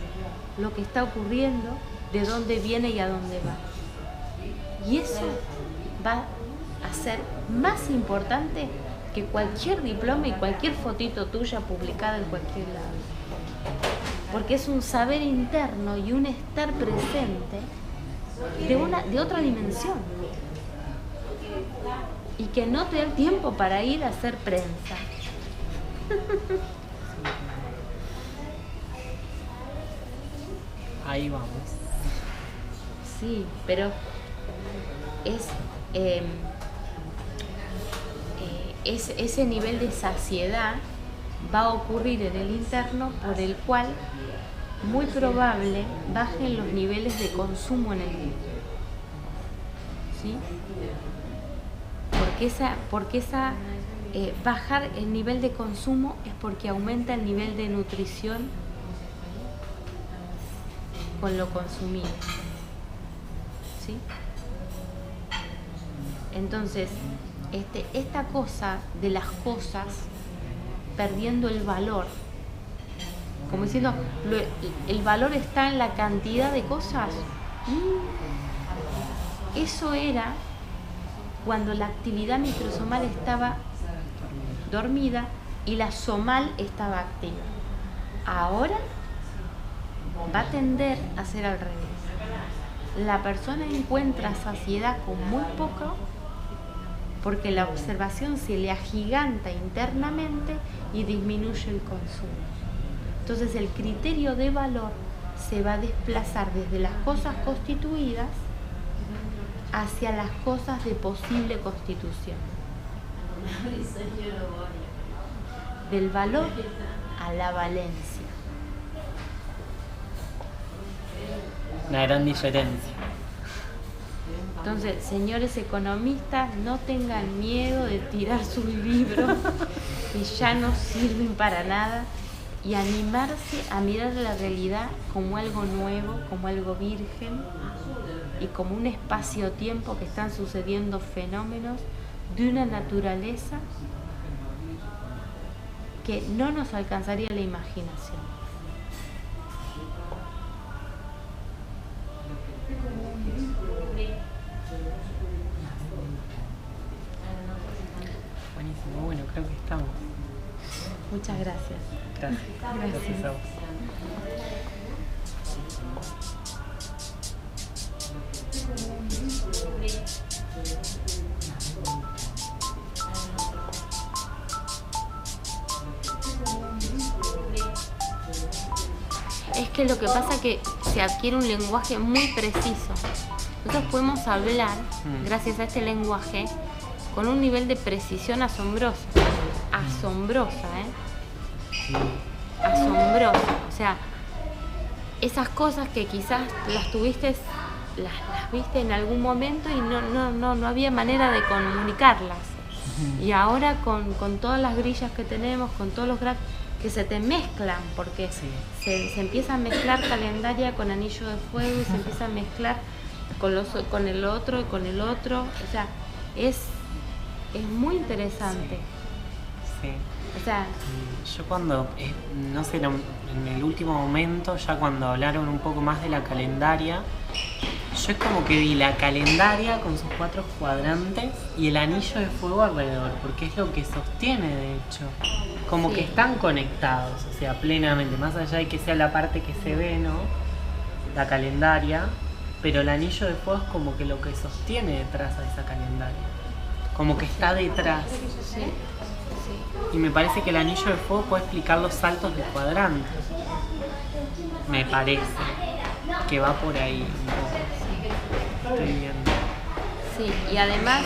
lo que está ocurriendo, de dónde viene y a dónde va. Y eso va a ser más importante que cualquier diploma y cualquier fotito tuya publicada en cualquier lado. Porque es un saber interno y un estar presente de otra dimensión. Y que no te da el tiempo para ir a hacer prensa. Ahí vamos. Sí, pero ese nivel de saciedad va a ocurrir en el interno, por el cual muy probable bajen los niveles de consumo en el mundo. ¿Sí? Porque bajar el nivel de consumo es porque aumenta el nivel de nutrición con lo consumido. ¿Sí? Entonces, esta cosa de las cosas perdiendo el valor, como diciendo, el valor está en la cantidad de cosas. Eso era cuando la actividad microsomal estaba dormida y la somal estaba activa. Ahora va a tender a ser al revés. La persona encuentra saciedad con muy poco porque la observación se le agiganta internamente y disminuye el consumo. Entonces el criterio de valor se va a desplazar desde las cosas constituidas hacia las cosas de posible constitución. Del valor a la valencia. Una gran diferencia. Entonces, señores economistas, no tengan miedo de tirar sus libros que ya no sirven para nada y animarse a mirar la realidad como algo nuevo, como algo virgen y como un espacio-tiempo que están sucediendo fenómenos de una naturaleza que no nos alcanzaría la imaginación. Buenísimo, bueno, creo que estamos. Muchas gracias. Gracias. Gracias a vos. Es que lo que pasa es que se adquiere un lenguaje muy preciso. Nosotros podemos hablar, gracias a este lenguaje, con un nivel de precisión asombrosa. Asombrosa, Asombrosa. O sea, esas cosas que quizás las tuviste, las viste en algún momento y no había manera de comunicarlas. Y ahora con todas las grillas que tenemos, con todos los graphs que se te mezclan, porque se empieza a mezclar calendaria con anillo de fuego y se empieza a mezclar con el otro y con el otro. O sea, es muy interesante. Sí. O sea, yo cuando, no sé, en el último momento, ya cuando hablaron un poco más de la calendaria, yo es como que vi la calendaria con sus 4 cuadrantes y el anillo de fuego alrededor, porque es lo que sostiene, de hecho. Como que están conectados, o sea, plenamente, más allá de que sea la parte que se ve, ¿no? La calendaria, pero el anillo de fuego es como que lo que sostiene detrás a esa calendaria. Como que está detrás. sí. Y me parece que el anillo de fuego puede explicar los saltos de cuadrantes. Me parece que va por ahí un poco. Estoy viendo. Sí, y además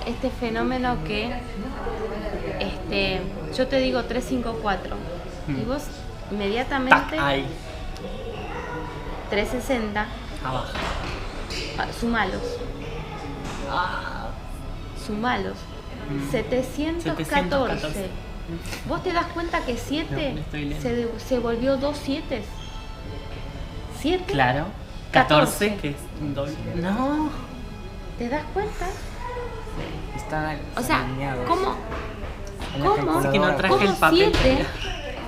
este fenómeno que yo te digo 354 y vos inmediatamente Ahí, 360 abajo. sumalos. Sumalos. 714. ¿Vos te das cuenta que 7 se volvió 2 7? 7. Claro. 14, que es un doble. No. ¿Te das cuenta? Está O sea, alineado. ¿cómo Es que no traje el papel. 7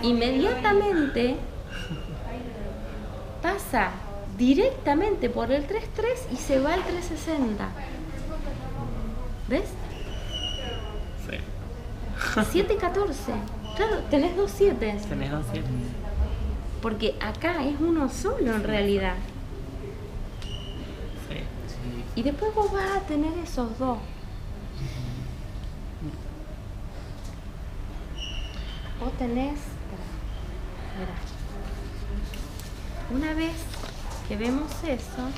inmediatamente pasa directamente por el 33 y se va al 360? ¿Ves? Sí. 7, 14. Claro, tenés 2 7. Tenés 2 7. Porque acá es uno solo en realidad. Sí. Y después vos vas a tener esos 2. Vos tenés... Mirá. Una vez que vemos eso...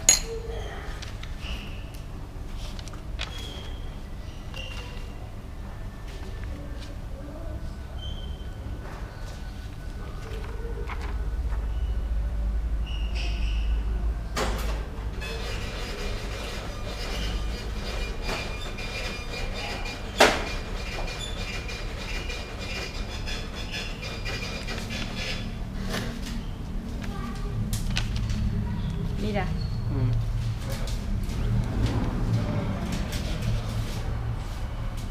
Mira,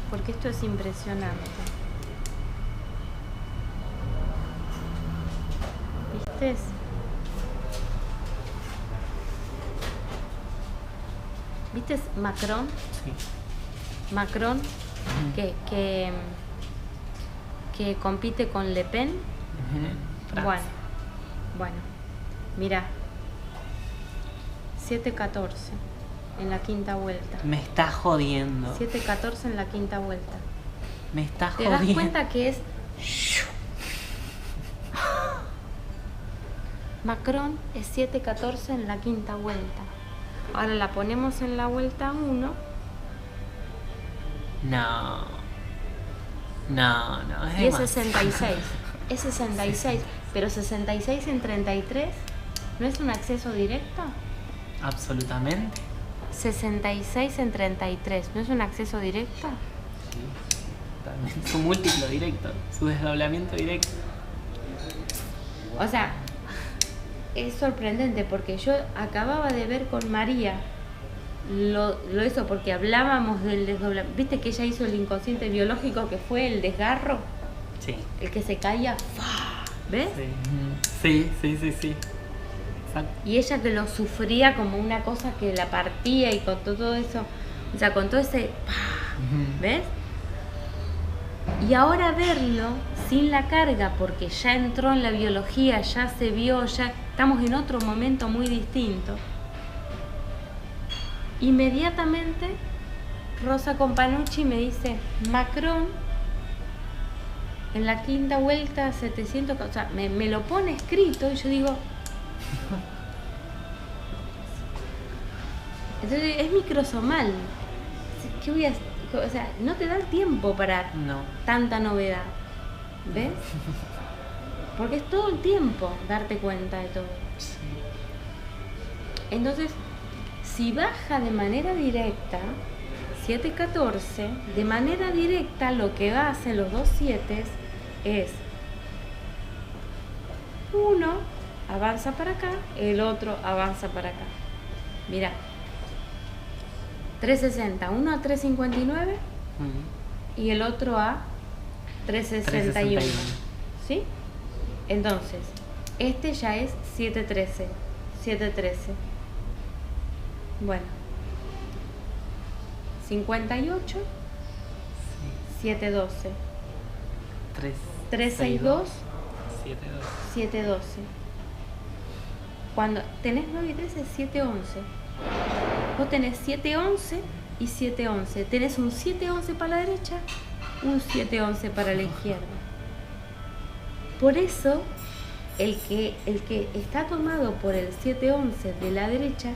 porque esto es impresionante. ¿Viste? ¿Viste Macron? Sí. Macron, que compite con Le Pen. Francia. Bueno, mira. 7-14 en la quinta vuelta. Me está jodiendo. 7-14 en la quinta vuelta. Me está ¿Te jodiendo. das cuenta que es... Macron es 7-14 en la quinta vuelta. Ahora la ponemos en la vuelta 1. No. No, no. Y es 66. Es 66. Pero 66 en 33, ¿no es un acceso directo? Absolutamente. 66 en 33, ¿no es un acceso directo? Sí. También su múltiplo directo. Su desdoblamiento directo. O sea, es sorprendente porque yo acababa de ver con María lo hizo porque hablábamos del desdoblamiento. ¿Viste que ella hizo el inconsciente biológico que fue el desgarro? Sí. El que se caía. ¿Ves? Sí, sí, sí, sí. Exacto. Y ella que lo sufría como una cosa que la partía y con todo eso, o sea, con todo ese... ¿Ves? Y ahora verlo sin la carga, porque ya entró en la biología, ya se vio, ya estamos en otro momento muy distinto. Inmediatamente Rosa Companucci me dice, Macron en la quinta vuelta 700, o sea, me lo pone escrito y yo digo... Entonces es microsomal. ¿Qué voy a hacer? O sea, no te da el tiempo para tanta novedad. ¿Ves? Porque es todo el tiempo darte cuenta de todo. Sí. Entonces, si baja de manera directa, 7-14, de manera directa lo que hacen los 2 7 es uno avanza para acá, el otro avanza para acá. Mira, 360, uno a 359 y el otro a 361. ¿Sí? Entonces, este ya es 713. 713. Bueno. 58. 712. 362. 712. Cuando tenés 9 y 13 es 711. Vos tenés 711 y 711. Tenés un 711 para la derecha, un 711 para la izquierda. Por eso, el que está tomado por el 711 de la derecha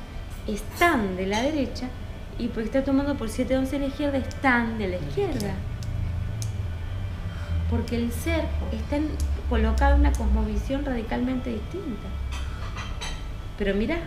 es tan de la derecha, y porque está tomado por 711 de la izquierda es tan de la izquierda. Porque el ser está colocado en una cosmovisión radicalmente distinta. Pero mirá,